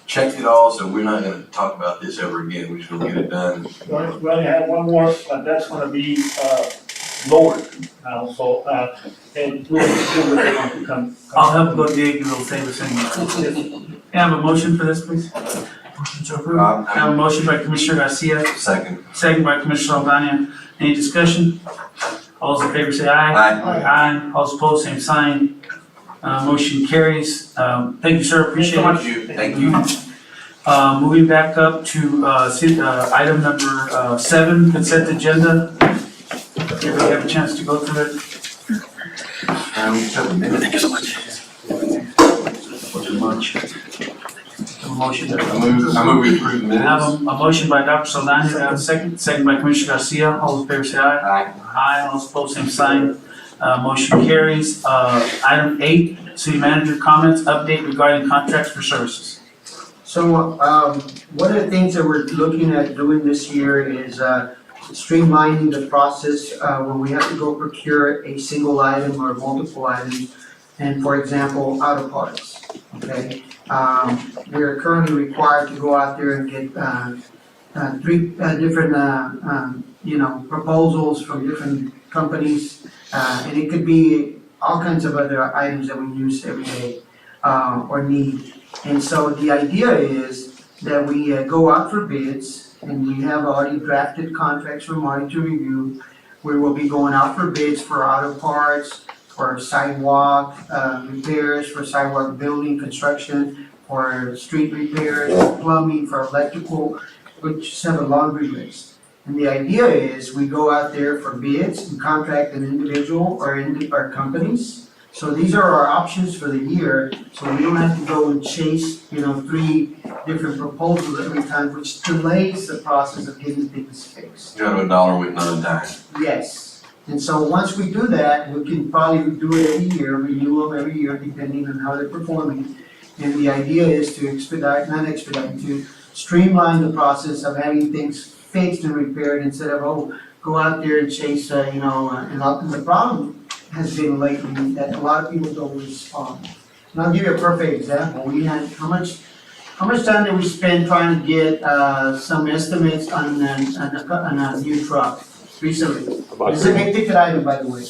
checked it all, so we're not gonna talk about this ever again, we're just gonna get it done. We only have one more, but that's gonna be, lowered now, so, and we'll do what they want to come. I'll help go dig, and it'll save us anyway. Can I have a motion for this, please? Motion to approve. I have a motion by Commissioner Garcia, Second. second by Commissioner Aldana. Any discussion? All those in favor say aye. Aye. Aye. All those opposed, same sign. Motion carries. Thank you, sir, appreciate it. Thank you. Moving back up to, item number, 7, consent agenda. Everybody have a chance to go through it? Thank you so much. A motion. I move we approve the I have minutes. a motion by Dr. Saldana, do I have a second? Second by Commissioner Garcia, all those in favor say aye. Aye. Aye, all those opposed, same sign. Motion carries. Item 8, city manager comments, update regarding contracts for services. So, one of the things that we're looking at doing this year is, streamlining the process, when we have to go procure a single item or multiple items. And for example, auto parts, okay? We are currently required to go out there and get, 3 different, proposals from different companies. And it could be all kinds of other items that we use every day, or need. And so the idea is that we go out for bids, and we have already drafted contracts for Marty to review. We will be going out for bids for auto parts, for sidewalk repairs, for sidewalk building construction, for street repairs, for plumbing, for electrical, which just have a laundry list. And the idea is we go out there for bids and contract an individual or companies. So these are our options for the year, so we don't have to go and chase, 3 different proposals every time, which delays the process of getting things fixed. You got a dollar waiting on a dime. Yes, and so once we do that, we can probably do it every year, renew them every year, depending on how they're performing. And the idea is to to streamline the process of having things fixed and repaired instead of, go out there and chase, and the problem has been lately that a lot of people don't respond. And I'll give you a perfect example. We had, how much time did we spend trying to get, some estimates on a new truck recently? About It's a big ticket item, by the way.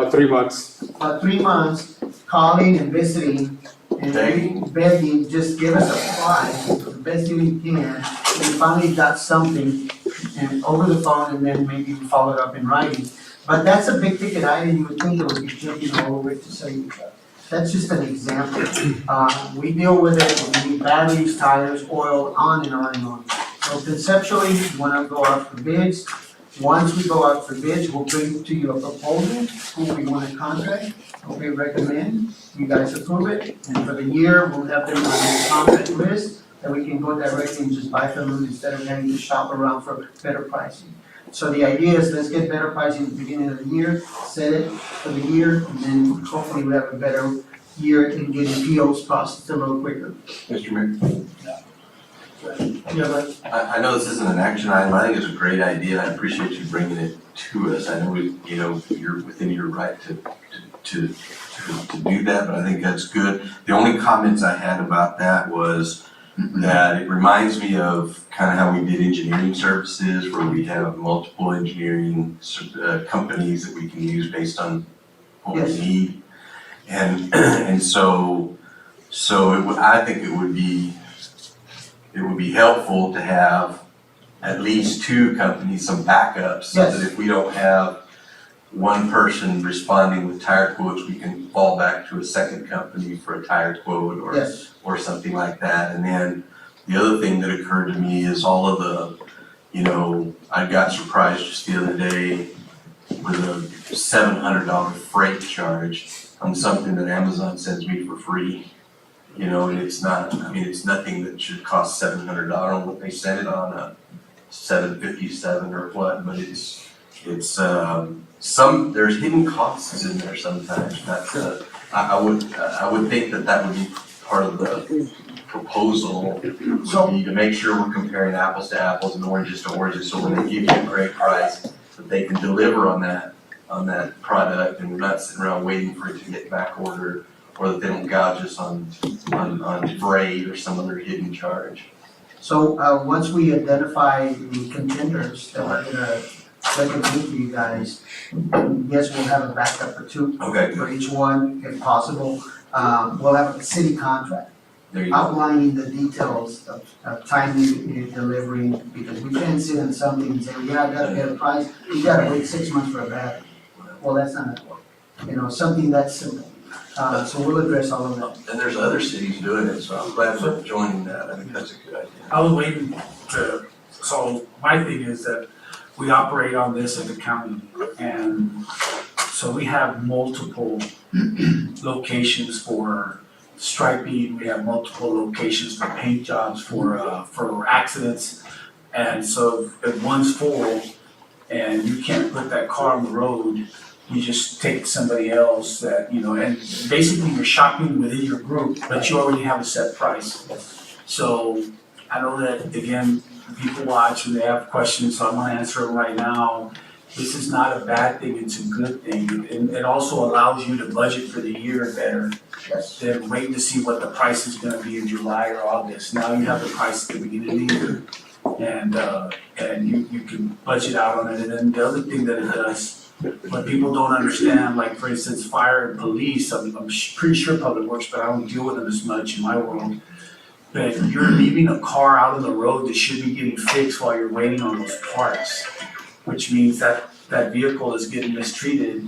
3 months. About 3 months, calling and visiting and begging, just give us a price, the best deal we can. We finally got something and over the phone and then maybe follow it up in writing. But that's a big ticket item, you would think it would be jumping all over it to say, that's just an example. We deal with it, we need batteries, tires, oil, on and on and on. So conceptually, we wanna go out for bids. Once we go out for bids, we'll bring to you a proposal, who we wanna contract, what we recommend, you guys approve it, and for the year, we'll have them on the contract list, that we can go directly and just buy from them instead of having to shop around for better pricing. So the idea is, let's get better pricing at the beginning of the year, set it for the year, and then hopefully we'll have a better year in getting POs processed a little quicker. Mr. Mayor? Yeah, but I know this isn't an action item, I think it's a great idea, I appreciate you bringing it to us. I know you're within your right to do that, but I think that's good. The only comments I had about that was that it reminds me of kind of how we did engineering services, where we have multiple engineering companies that we can use based on what we Yes. need. And so I think it would be helpful to have at least 2 companies, some backups, so that if we don't have one person responding with tire quotes, we can fall back to a second company for a tire quote yes, or something like that. And then the other thing that occurred to me is all of the, I got surprised just the other day with a $700 freight charge on something that Amazon sends me for free. And it's not, it's nothing that should cost $700, what they sent it on a $757 or what, but there's hidden costs in there sometimes. That's, I would think that would be part of the proposal, would be to make sure we're comparing apples to apples and oranges to oranges, so when they give you a great price, that they can deliver on that product, and we're not sitting around waiting for it to get back ordered, or that they don't gouge us on freight or some other hidden charge. so, once we identify the contenders that we're gonna recommend to you guys, yes, we'll have a backup or 2 Okay, for each one, if possible. We'll have a city contract there you go. outlining the details of timely delivery, because we can't sit on something and say, yeah, I gotta get a price, you gotta wait 6 months for a battery. Well, that's not, something that's simple. So we'll address all of that. And there's other cities doing it, so I'm glad we're joining that. I think that's a good idea. I was waiting so my thing is that we operate on this at the county, and so we have multiple locations for striping, we have multiple locations for paint jobs, for accidents. And so if one's full and you can't put that car on the road, you just take somebody else that, and basically you're shopping within your group, but you already have a set price. So I know that, again, people watch and they have questions, so I'm gonna answer them right now. This is not a bad thing, it's a good thing. And it also allows you to budget for the year better than waiting to see what the price is gonna be in July or August. Now you have the price at the beginning of the year. And you can budget out on it. And then the other thing that it does, what people don't understand, like for instance, fire and police, I'm pretty sure public works, but I don't deal with them as much in my world. But you're leaving a car out on the road that should be getting fixed while you're waiting on those parts, which means that that vehicle is getting mistreated,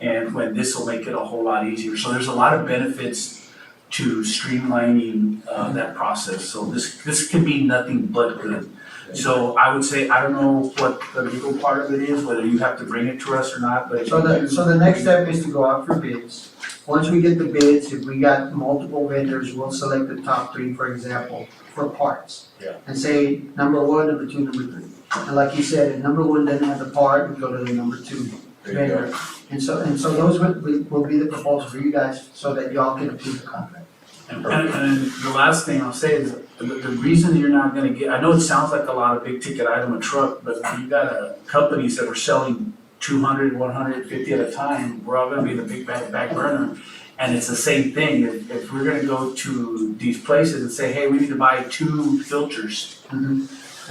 and when this will make it a whole lot easier. So there's a lot of benefits to streamlining, that process. So this can be nothing but good. So I would say, I don't know what the legal part of it is, whether you have to bring it to us or not, but. So the next step is to go out for bids. Once we get the bids, if we got multiple vendors, we'll select the top three, for example, for parts. Yeah. And say number one, number two, number three. And like you said, if number one doesn't have the part, we go to the number two There you go. vendor. And so those will be the proposal for you guys, so that y'all can approve the contract. And the last thing I'll say is, the reason you're not gonna get, I know it sounds like a lot of big ticket item, a truck, but you got companies that are selling 200, 150 at a time, we're all gonna be the big back burner. And it's the same thing, if we're gonna go to these places and say, hey, we need to buy 2 filters,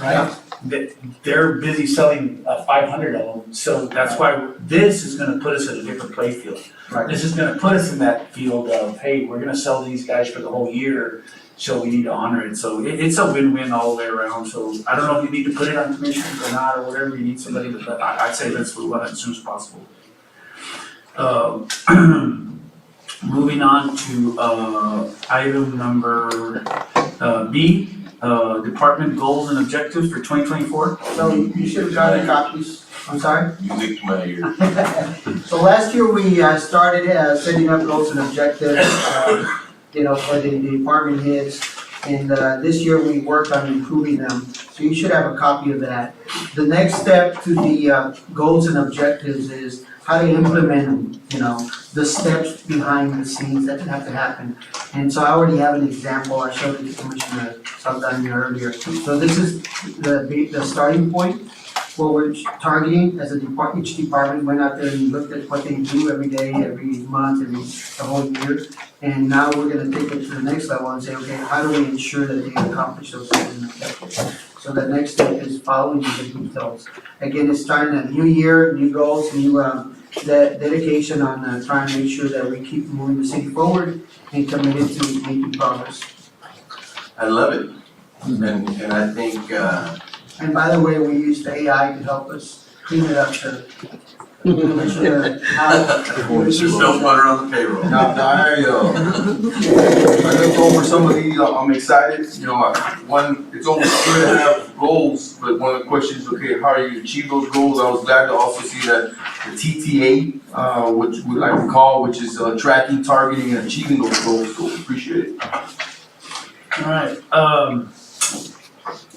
right? They're busy selling 500 of them, so that's why this is gonna put us in a different play field. Right. This is gonna put us in that field of, hey, we're gonna sell these guys for the whole year, so we need to honor it. So it's a win-win all the way around, so I don't know if you need to put it on commissioners or not, or whatever, you need somebody, but I'd say let's move on as soon as possible. Moving on to item number B, department goals and objectives for 2024. So you should have gotten copies, I'm sorry? You licked my ear. So last year, we started setting up goals and objectives, for the department heads. And this year, we worked on improving them, so you should have a copy of that. The next step to the goals and objectives is how to implement them, the steps behind the scenes that have to happen. And so I already have an example, I showed it to Commissioner Saldana earlier. So this is the starting point, what we're targeting as a department. Each department went out there and looked at what they do every day, every month, the whole year. And now we're gonna take it to the next level and say, okay, how do we ensure that they accomplish those goals and objectives? So the next step is following the details. Again, it's starting a new year, new goals, new the dedication on trying to make sure that we keep moving the city forward and committed to making progress. I love it. And I think, And by the way, we used the AI to help us clean it up to make sure there's no butter on the payroll. Now, I looked over some of these, I'm excited, it's always good to have goals, but one of the questions, okay, how do you achieve those goals? I was glad to also see that the TTA, which we like to call, which is tracking, targeting, and achieving those goals, so appreciate it. All right,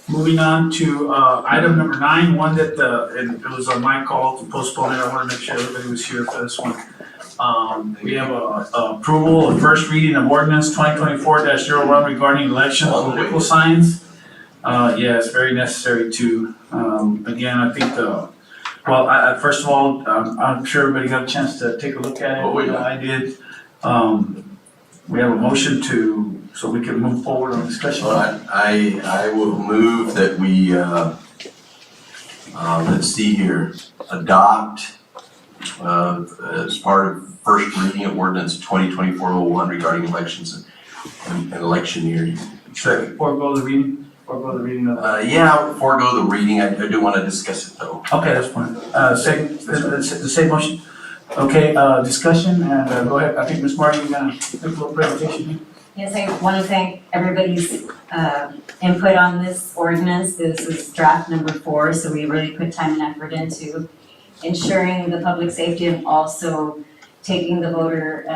moving on to item number 9, one that and it was on my call to postpone it. I want to make sure everybody was here for this one. We have a approval of first reading of ordinance 2024-01 regarding election political signs. Yeah, it's very necessary too. Again, I think first of all, I'm sure everybody got a chance to take a look at it. Oh, yeah. I did. We have a motion so we can move forward on discussion. All right, I will move that we, let's see here, adopt, as part of first reading of ordinance 2024-01 regarding elections and electioneering. Second. Forego the reading of. Yeah, forego the reading, I do want to discuss it though. Okay, that's fine. Second, the same motion. Okay, discussion, and go ahead. I think Ms. Martin, you're gonna make a little presentation here. Yes, I want to thank everybody's input on this ordinance. This is draft number 4, so we really put time and effort into ensuring the public safety and also taking the voter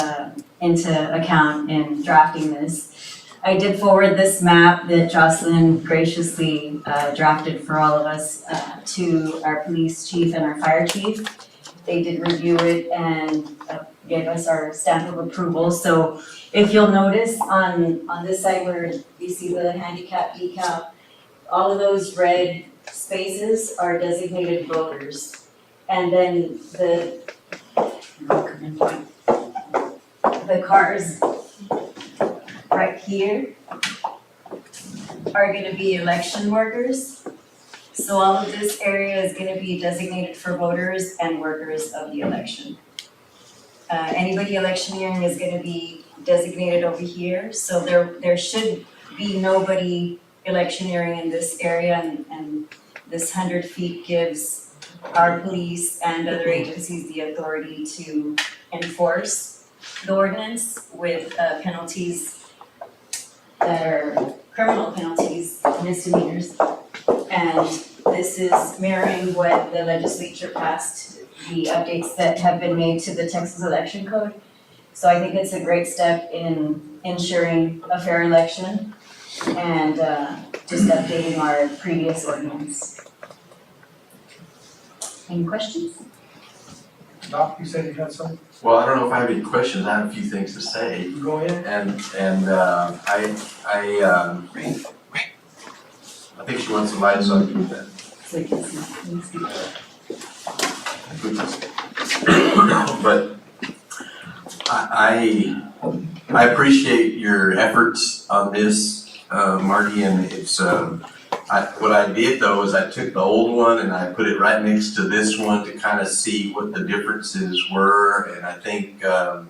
into account in drafting this. I did forward this map that Jocelyn graciously drafted for all of us to our police chief and our fire chief. They did review it and gave us our stamp of approval. So if you'll notice on this side where you see the handicap decal, all of those red spaces are designated voters. And then the cars right here are gonna be election workers. So all of this area is gonna be designated for voters and workers of the election. Anybody electioneering is gonna be designated over here, so there should be nobody electioneering in this area, and this 100 feet gives our police and other agencies the authority to enforce the ordinance with penalties that are criminal penalties, misdemeanors. And this is mirroring what the legislature passed, the updates that have been made to the Texas Election Code. So I think it's a great step in ensuring a fair election and just updating our previous ordinance. Any questions? Doc, you said you had some? Well, I don't know if I have any questions, I have a few things to say. Go ahead. I think she wants some light, so I'll do that. So you can see. But I appreciate your efforts on this, Marty, and it's, what I did though is I took the old one and I put it right next to this one to kind of see what the differences were, and I think, I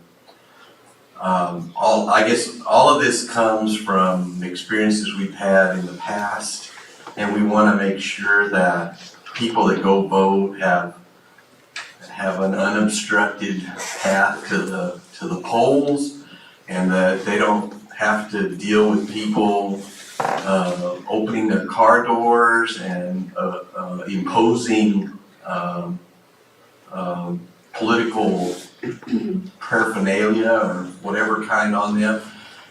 guess all of this comes from experiences we've had in the past, and we want to make sure that people that go vote have an unobstructed path to the polls, and that they don't have to deal with people opening their car doors and imposing political paraphernalia or whatever kind on them.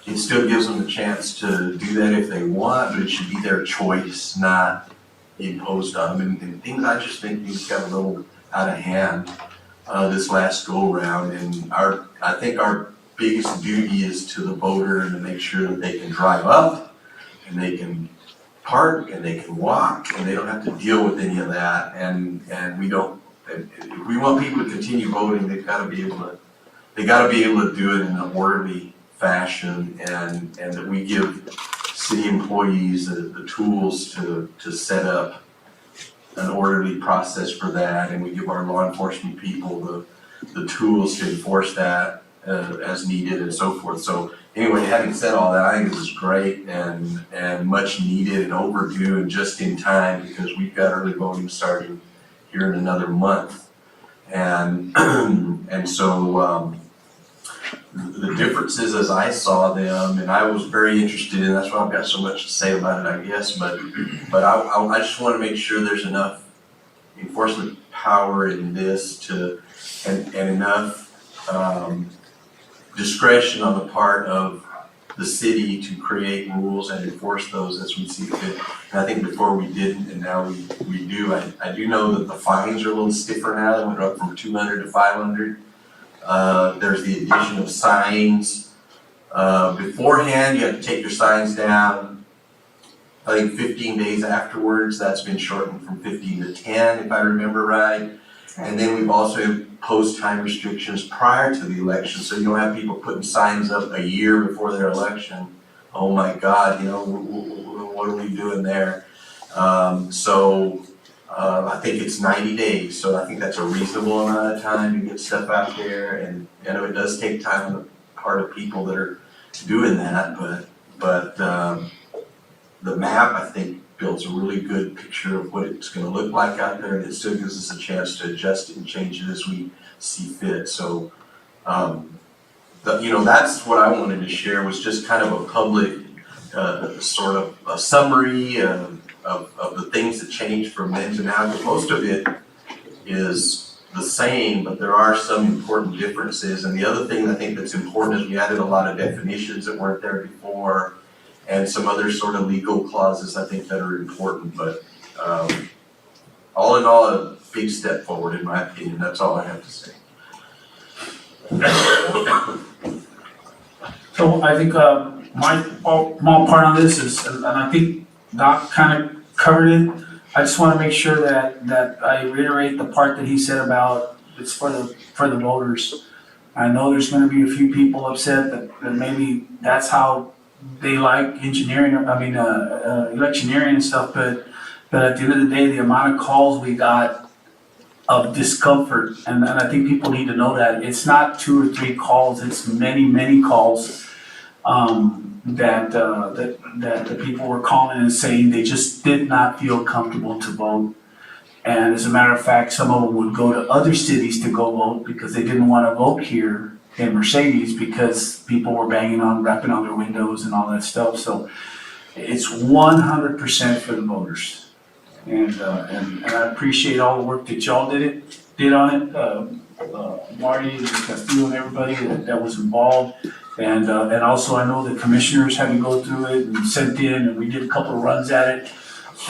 It still gives them a chance to do that if they want, but it should be their choice, not imposed on them. And things I just think these got a little out of hand this last go around, and I think our biggest duty is to the voter to make sure that they can drive up and they can park and they can walk and they don't have to deal with any of that, and we don't, if we want people to continue voting, they gotta be able to do it in an orderly fashion, and that we give city employees the tools to set up an orderly process for that, and we give our law enforcement people the tools to enforce that as needed and so forth. So anyway, having said all that, I think this is great and much needed and overdue and just in time, because we've got early voting starting here in another month. And so the differences as I saw them, and I was very interested in, that's why I've got so much to say about it, I guess, but I just want to make sure there's enough enforcement power in this and enough discretion on the part of the city to create rules and enforce those as we see fit. And I think before we didn't, and now we do. I do know that the fines are a little stiffer now. They went up from 200 to 500. There's the addition of signs. Beforehand, you have to take your signs down. I think 15 days afterwards, that's been shortened from 15 to 10, if I remember right. And then we've also imposed time restrictions prior to the election, so you don't have people putting signs up a year before their election. Oh my God, what are we doing there? I think it's 90 days, so I think that's a reasonable amount of time to get stuff out there, and I know it does take time on the part of people that are doing that, but the map, I think, builds a really good picture of what it's gonna look like out there, and it still gives us a chance to adjust it and change it as we see fit. So, that's what I wanted to share, was just kind of a public, sort of a summary of the things that changed from then to now, because most of it is the same, but there are some important differences. And the other thing I think that's important is we added a lot of definitions that weren't there before, and some other sort of legal clauses I think that are important, but all in all, a big step forward in my opinion. That's all I have to say. So I think my small part on this is, and I think Doc kind of covered it. I just want to make sure that I reiterate the part that he said about it's for the voters. I know there's going to be a few people upset that maybe that's how they like electioneering and stuff, but at the end of the day, the amount of calls we got of discomfort, and I think people need to know that it's not 2 or 3 calls, it's many calls that the people were calling and saying they just did not feel comfortable to vote. And as a matter of fact, some of them would go to other cities to go vote because they didn't want to vote here in Mercedes because people were rapping on their windows and all that stuff. So it's 100% for the voters. And I appreciate all the work that y'all did on it. Marty and Castillo and everybody that was involved. And also I know the commissioners had to go through it and sent in, and we did a couple of runs at it.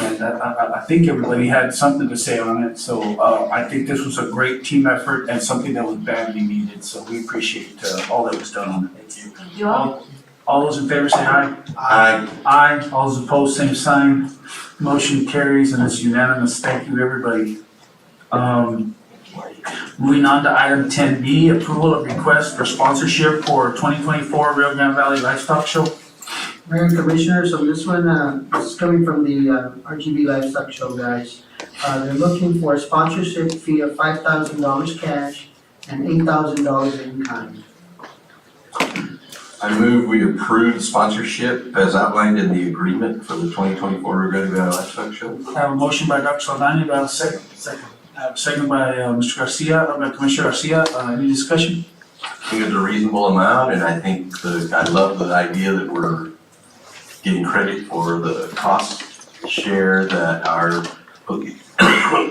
And I think everybody had something to say on it. So I think this was a great team effort and something that was badly needed. So we appreciate all that was done on it. Thank you. All those in favor say aye. Aye. Aye. All those opposed, same sign. Motion carries and it's unanimous. Thank you, everybody. Moving on to item 10B, approval of request for sponsorship for 2024 Rio Grande Valley Livestock Show. Mayor and Commissioners, so this one, this is coming from the RGB Livestock Show, guys. They're looking for a sponsorship fee of $5,000 cash and $8,000 in kind. I move we approve sponsorship as outlined in the agreement for the 2024 Rio Grande Valley Livestock Show. I have a motion by Dr. Saldana, do I have a second? Second. I have a second by Mr. Garcia, by Commissioner Garcia. Any discussion? I think it's a reasonable amount, and I think I love the idea that we're getting credit for the cost share that our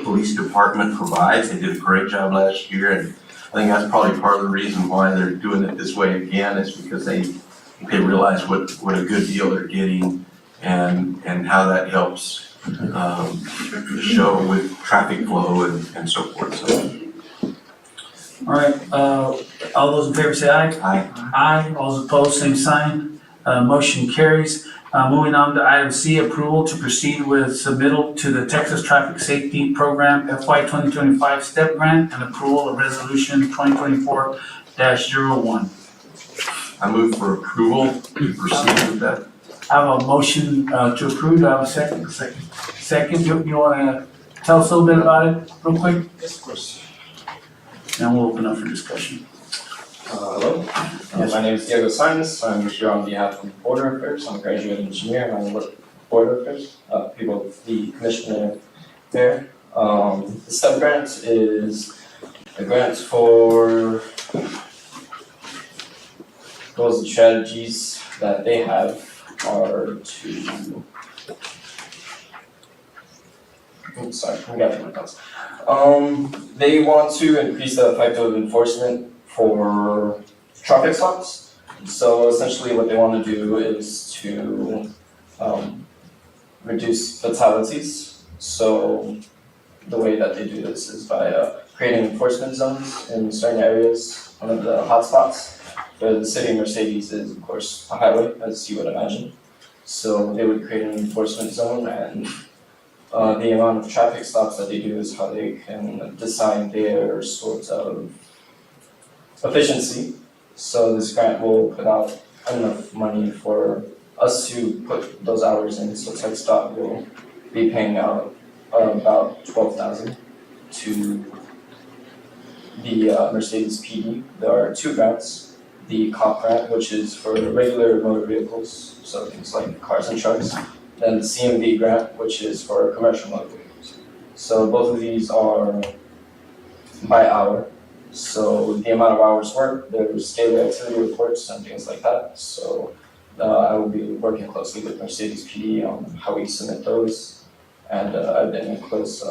police department provides. They did a great job last year, and I think that's probably part of the reason why they're doing it this way again, is because they realize what a good deal they're getting and how that helps the show with traffic flow and so forth, so. All right, all those in favor say aye. Aye. Aye. All those opposed, same sign. Motion carries. Moving on to item C, approval to proceed with submittal to the Texas Traffic Safety Program FY 2025 STEP grant and approval of resolution 2024-01. I move for approval to proceed with that. I have a motion to approve. Do I have a second? Second, you wanna tell us a little bit about it real quick? Yes, of course. Then we'll open up for discussion. Hello, my name is Diego Sainz. I'm here on behalf of Border Affairs. I'm a graduate engineer and I work with Border Affairs, people with the commissioner there. The STEP grant is a grant for goals and strategies that they have are to, oops, sorry, I got my thoughts. They want to increase the effect of enforcement for traffic stops. So essentially what they want to do is to reduce fatalities. So the way that they do this is by creating enforcement zones in certain areas. One of the hotspots for the city of Mercedes is of course a highway, as you would imagine. So they would create an enforcement zone, and the amount of traffic stops that they do is how they can design their sort of efficiency. So this grant will put out enough money for us to put those hours in. So TxDOT will be paying out about $12,000 to the Mercedes PD. There are two grants. The COP grant, which is for regular motor vehicles, so things like cars and trucks. Then the CMV grant, which is for commercial motor vehicles. So both of these are by hour. So the amount of hours worked, there's daily activity reports and things like that. So I will be working closely with Mercedes PD on how we submit those. And I've been in close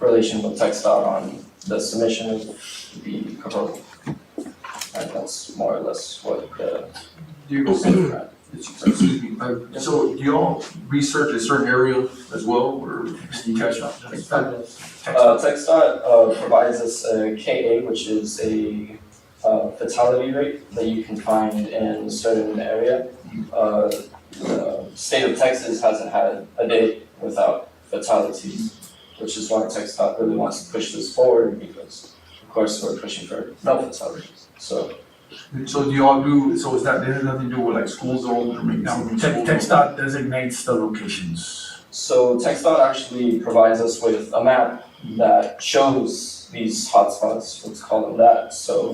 relation with TxDOT on the submission of the proposal. And that's more or less what the grant is. Excuse me, so do y'all research a certain area as well, or? TxDOT provides us a KA, which is a fatality rate that you can find in a certain area. The state of Texas hasn't had a day without fatalities, which is why TxDOT really wants to push this forward, because of course we're pushing for no fatalities. So do y'all do, so is that, has nothing to do with like school zones or maybe something? TxDOT designates the locations. So TxDOT actually provides us with a map that shows these hotspots, let's call them that. So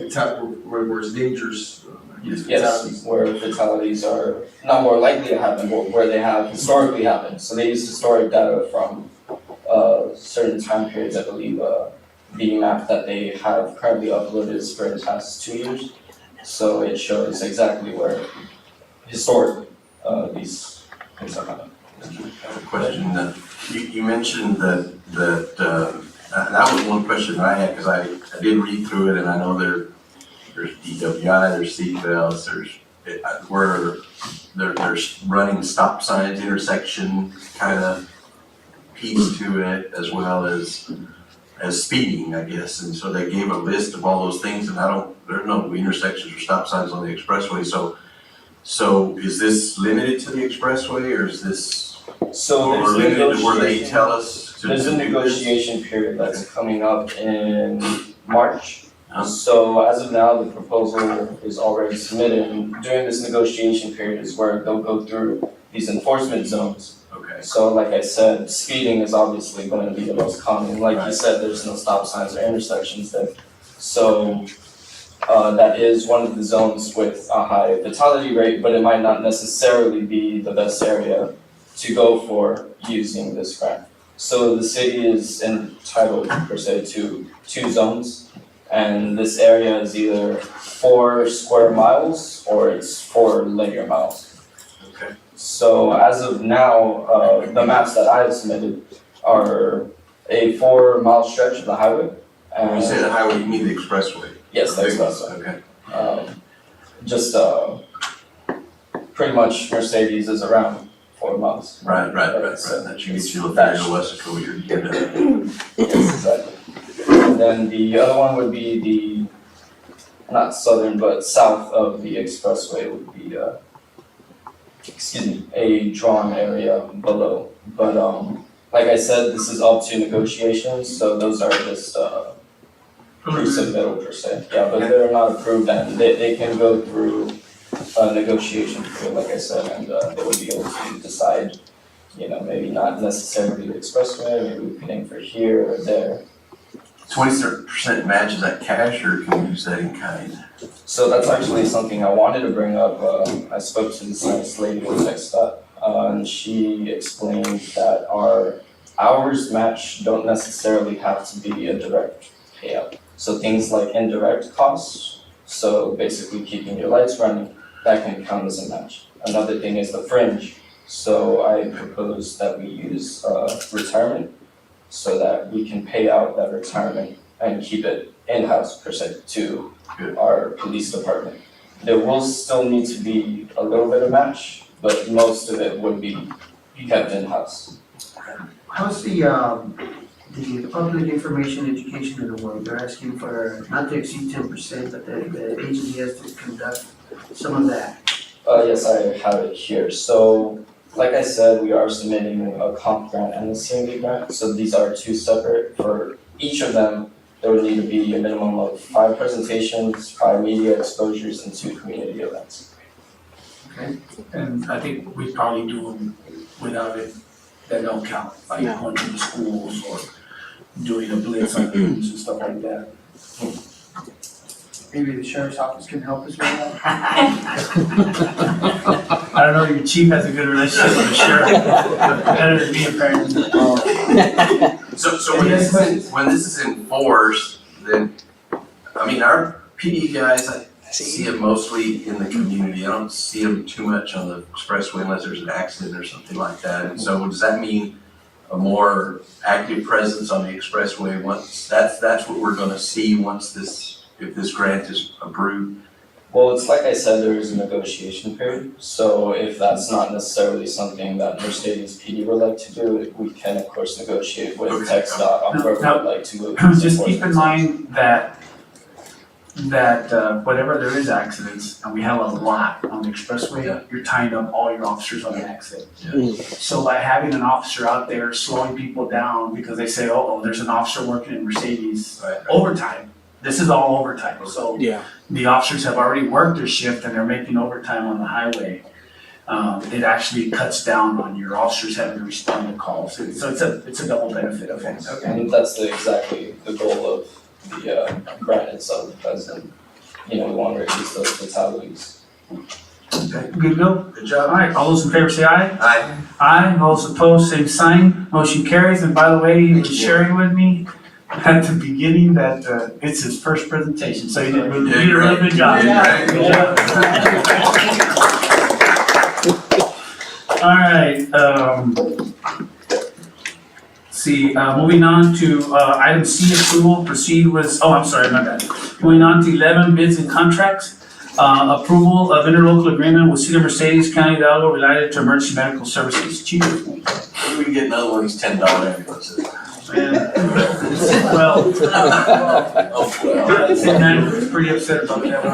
Where it's dangerous. yes, where fatalities are not more likely to happen, but where they have historically happened. So they use historic data from certain time periods. I believe the map that they have currently uploaded is for the past 2 years. So it shows exactly where historically, these things are happening. I have a question, you mentioned that, that was one question that I had, cause I did read through it and I know there's DWI, there's seatbelts, there's running stop signs, intersection kind of piece to it, as well as speeding, I guess, and so they gave a list of all those things, and there's no intersections or stop signs on the expressway, so is this limited to the expressway, or is this So or there's limited to where they negotiation, tell us to? there's a do this? negotiation period that's coming up in March. Huh? So as of now, the proposal is already submitted, and during this negotiation period is where they'll go through these enforcement zones. Okay, So like I said, speeding is obviously going to be the most common. Like you Right. said, there's no stop signs or intersections there. So that is one of the zones with a high fatality rate, but it might not necessarily be the best area to go for using this grant. So the city is entitled per se to 2 zones, and this area is either 4 square miles or it's 4 linear miles. okay. So as of now, the maps that I have submitted are a 4-mile stretch of the highway. When you say And the highway, you mean the expressway? yes, that's Big- what I Okay, just pretty much Mercedes is around 4 miles. right, that you get your Laferio, Westaco, you're done. Yes, exactly. And then the other one would be not southern, but south of the expressway would be, a drawn area below. But, like I said, this is up to negotiations, so those are just, pre-submittal per se. Yeah, but they're not approved, and they can go through a negotiation period, like I said, and, they would be able to decide, maybe not necessarily the expressway, maybe we can aim for here or there. 20% match, is that cash or can we use that in kind? So that's actually something I wanted to bring up. I spoke to this nice lady with TxDOT, and she explained that our hours match don't necessarily have to be a direct payout. So things like indirect costs, so basically keeping your lights running, that can count as a match. Another thing is the fringe. So I propose that we use retirement so that we can pay out that retirement and keep it in-house per se to our police department. There will still need to be a little bit of match, but most of it would be kept in-house. How's the public information education in the world? They're asking for not to exceed 10%, but the agency has to conduct some of that. Yes, I have it here. So, like I said, we are submitting a comp grant and a CMB grant. So these are 2 separate. For each of them, there would need to be a minimum of 5 presentations, 5 media exposures, and 2 community events. And I think we probably do them without it, that don't count, like going to the schools or doing a blitz on news and stuff like that. Maybe the sheriff's office can help us with that? I don't know, your chief has a good relationship with the sheriff, better than me apparently. So when this is enforced, then, I mean, our PD guys, I see them mostly in the community. I don't see them too much on the expressway unless there's an accident or something like that. And so does that mean a more active presence on the expressway once, that's what we're gonna see once if this grant is approved? Well, it's like I said, there is a negotiation period. So if that's not necessarily something that Mercedes PD would like to do, we can of course negotiate with Okay. TxDOT on where we Now- would like to move. Just keep in mind that whenever there is accidents, and we have a lot on the expressway, you're tying up all your officers on the accident. So by having an officer out there slowing people down because they say, oh, there's an officer working in Mercedes Right. overtime, this is all overtime, so Yeah. the officers have already worked their shift and they're making overtime on the highway. It actually cuts down on your officers having to respond to calls, so it's a double benefit of it. And that's exactly the goal of the grant itself, because we want to reduce those fatalities. Okay, good to go? Good job. All right, all those in favor say aye. Aye. Aye, all those opposed, same sign, motion carries, and by the way, he was sharing with me at the beginning that it's his first presentation, so you did you did a really good job. All right, moving on to item C, approval, proceed with, I'm sorry, my bad. Moving on to 11, bids and contracts. Approval of interlocal agreement with City of Mercedes, County of Hidalgo related to emergency medical services. Chief? Maybe we can get another one of these $10 ambulances. Well, Oh, well. man, was pretty upset about that.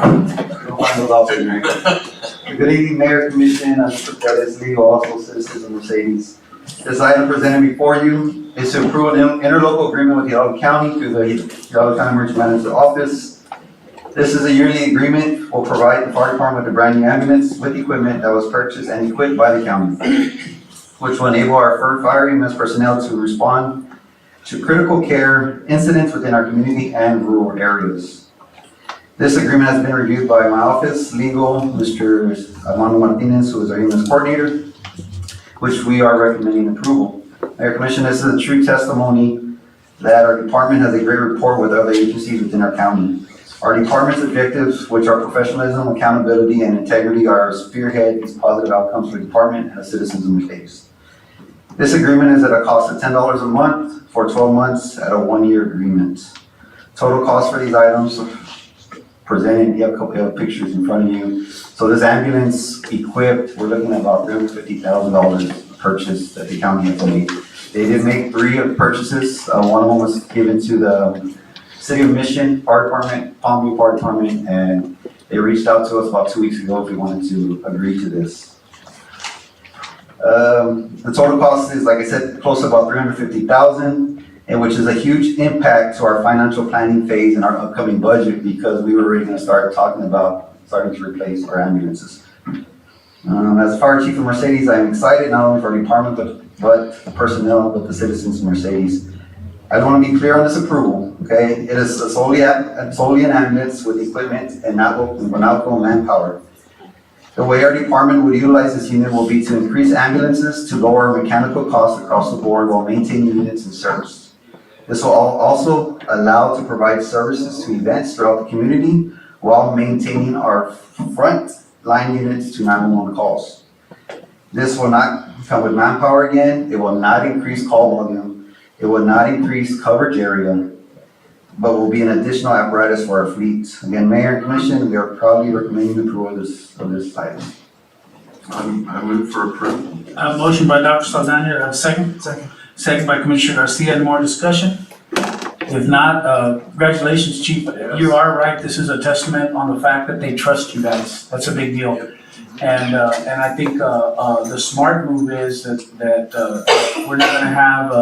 Good evening, Mayor, Commission, Mr. Perez, legal, also citizens of Mercedes. This item presented before you is to approve an interlocal agreement with Hidalgo County through the Hidalgo County Emergency Manager's Office. This is a yearly agreement, will provide the fire department with a brand new ambulance with equipment that was purchased and equipped by the county, which will enable our fire EMS personnel to respond to critical care incidents within our community and rural areas. This agreement has been reviewed by my office, legal, Mr. Armando Martinez, who is our EMS coordinator, which we are recommending approval. Mayor Commission, this is a true testimony that our department has a great rapport with other agencies within our county. Our department's objectives, which are professionalism, accountability, and integrity, are spearhead these positive outcomes for the department and the citizens of Mercedes. This agreement is at a cost of $10 a month for 12 months at a 1-year agreement. Total cost for these items presented, you have a couple of pictures in front of you. So this ambulance equipped, we're looking at about $350,000 purchase that the county has made. They did make 3 purchases. One of them was given to the City of Mission Fire Department, Palm Fire Department, and they reached out to us about 2 weeks ago if we wanted to agree to this. The total cost is, like I said, close to about $350,000, and which is a huge impact to our financial planning phase in our upcoming budget because we were already going to start talking about starting to replace our ambulances. As Fire Chief of Mercedes, I'm excited not only for our department but the personnel, but the citizens of Mercedes. I want to be clear on this approval, okay? It is solely an ambulance with equipment and not local manpower. The way our department would utilize this unit will be to increase ambulances to lower mechanical costs across the board while maintaining units in service. This will also allow to provide services to events throughout the community while maintaining our front line units to 911 calls. This will not come with manpower again. It will not increase call volume. It will not increase coverage area, but will be an additional apparatus for our fleet. Again, Mayor and Commission, we are proudly recommending approval of this item. I move for approval. Motion by Dr. Saldana, have a second? Second by Commissioner Garcia, any more discussion? If not, congratulations, Chief, you are right, this is a testament on the fact that they trust you guys, that's a big deal. And I think, the smart move is that we're not gonna have,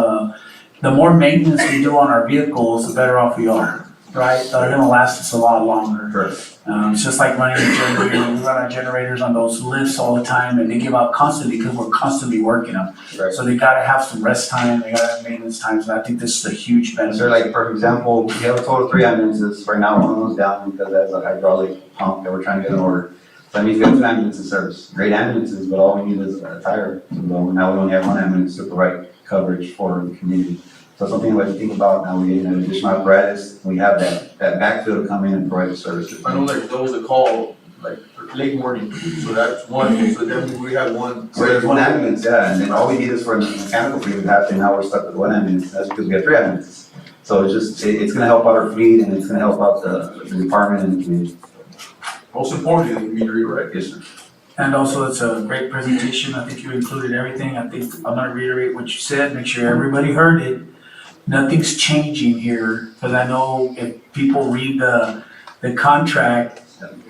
the more maintenance we do on our vehicles, the better off we are, right? They're gonna last us a lot longer. Correct. It's just like running a generator, we run our generators on those lifts all the time and they give out constantly because we're constantly working them. Right. So they gotta have some rest time, they gotta have maintenance times, and I think this is a huge benefit. So like, for example, we have a total of 3 ambulances. Right now, one of them's down because that's a hydraulic pump that we're trying to get in order. So that means we have 2 ambulances in service. Great ambulances, but all we need is a tire. So now we only have 1 ambulance to provide coverage for the community. So something we have to think about, now we're getting an additional apparatus. We have that backfill to come in and provide the services. I know like there was a call, like late morning, so that's one, so then we had one. So there's 1 ambulance, yeah, and then all we need is for a mechanical fleet to happen. Now we're stuck with 1 ambulance. That's because we have 3 ambulances. So it's gonna help out our fleet and it's gonna help out the department and the community. Most importantly, the meter, right? Yes, sir. And also, it's a great presentation. I think you included everything. I think I'm gonna reiterate what you said, make sure everybody heard it. Nothing's changing here, because I know if people read the contract,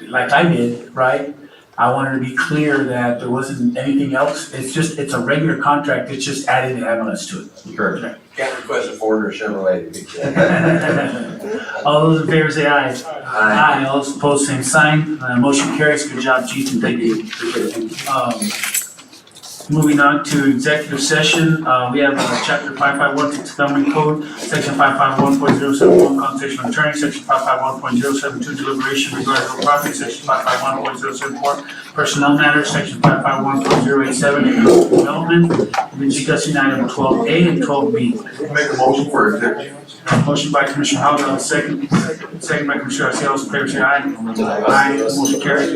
like I did, right? I wanted to be clear that there wasn't anything else. It's a regular contract, it's just adding the ambulance to it. Correct. Can't request a Ford or a Chevrolet. All those in favor say aye. Aye. All those opposed, same sign. Motion carries. Good job, Chief, and thank you. Moving on to executive session, we have chapter 5516 government code, section 551.071 compensation of attorney, section 551.072 deliberation regarding real property, section 551.074 personnel matters, section 551.087 economic development, We're discussing item 12A and 12B. Make a motion for executive. Motion by Commissioner Howell, second by Commissioner Garcia, all in favor, say aye. Aye, motion carries.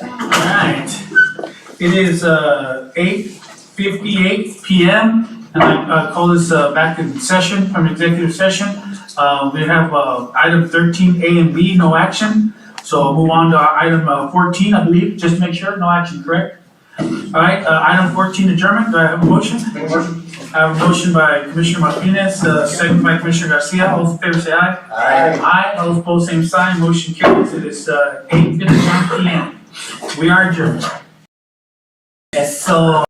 Alright. It is 8:58 PM and I call this back in session, from executive session. We have item 13A and B, no action. So we'll move on to item 14, I believe, just to make sure, no action, correct? Alright, item 14, adjournment, do I have a motion? I have a motion by Commissioner Martinez, second by Commissioner Garcia, all those in favor say aye. Aye, all those opposed, same sign, motion carries, it is 8:59 PM. We are adjourned. Yes, so.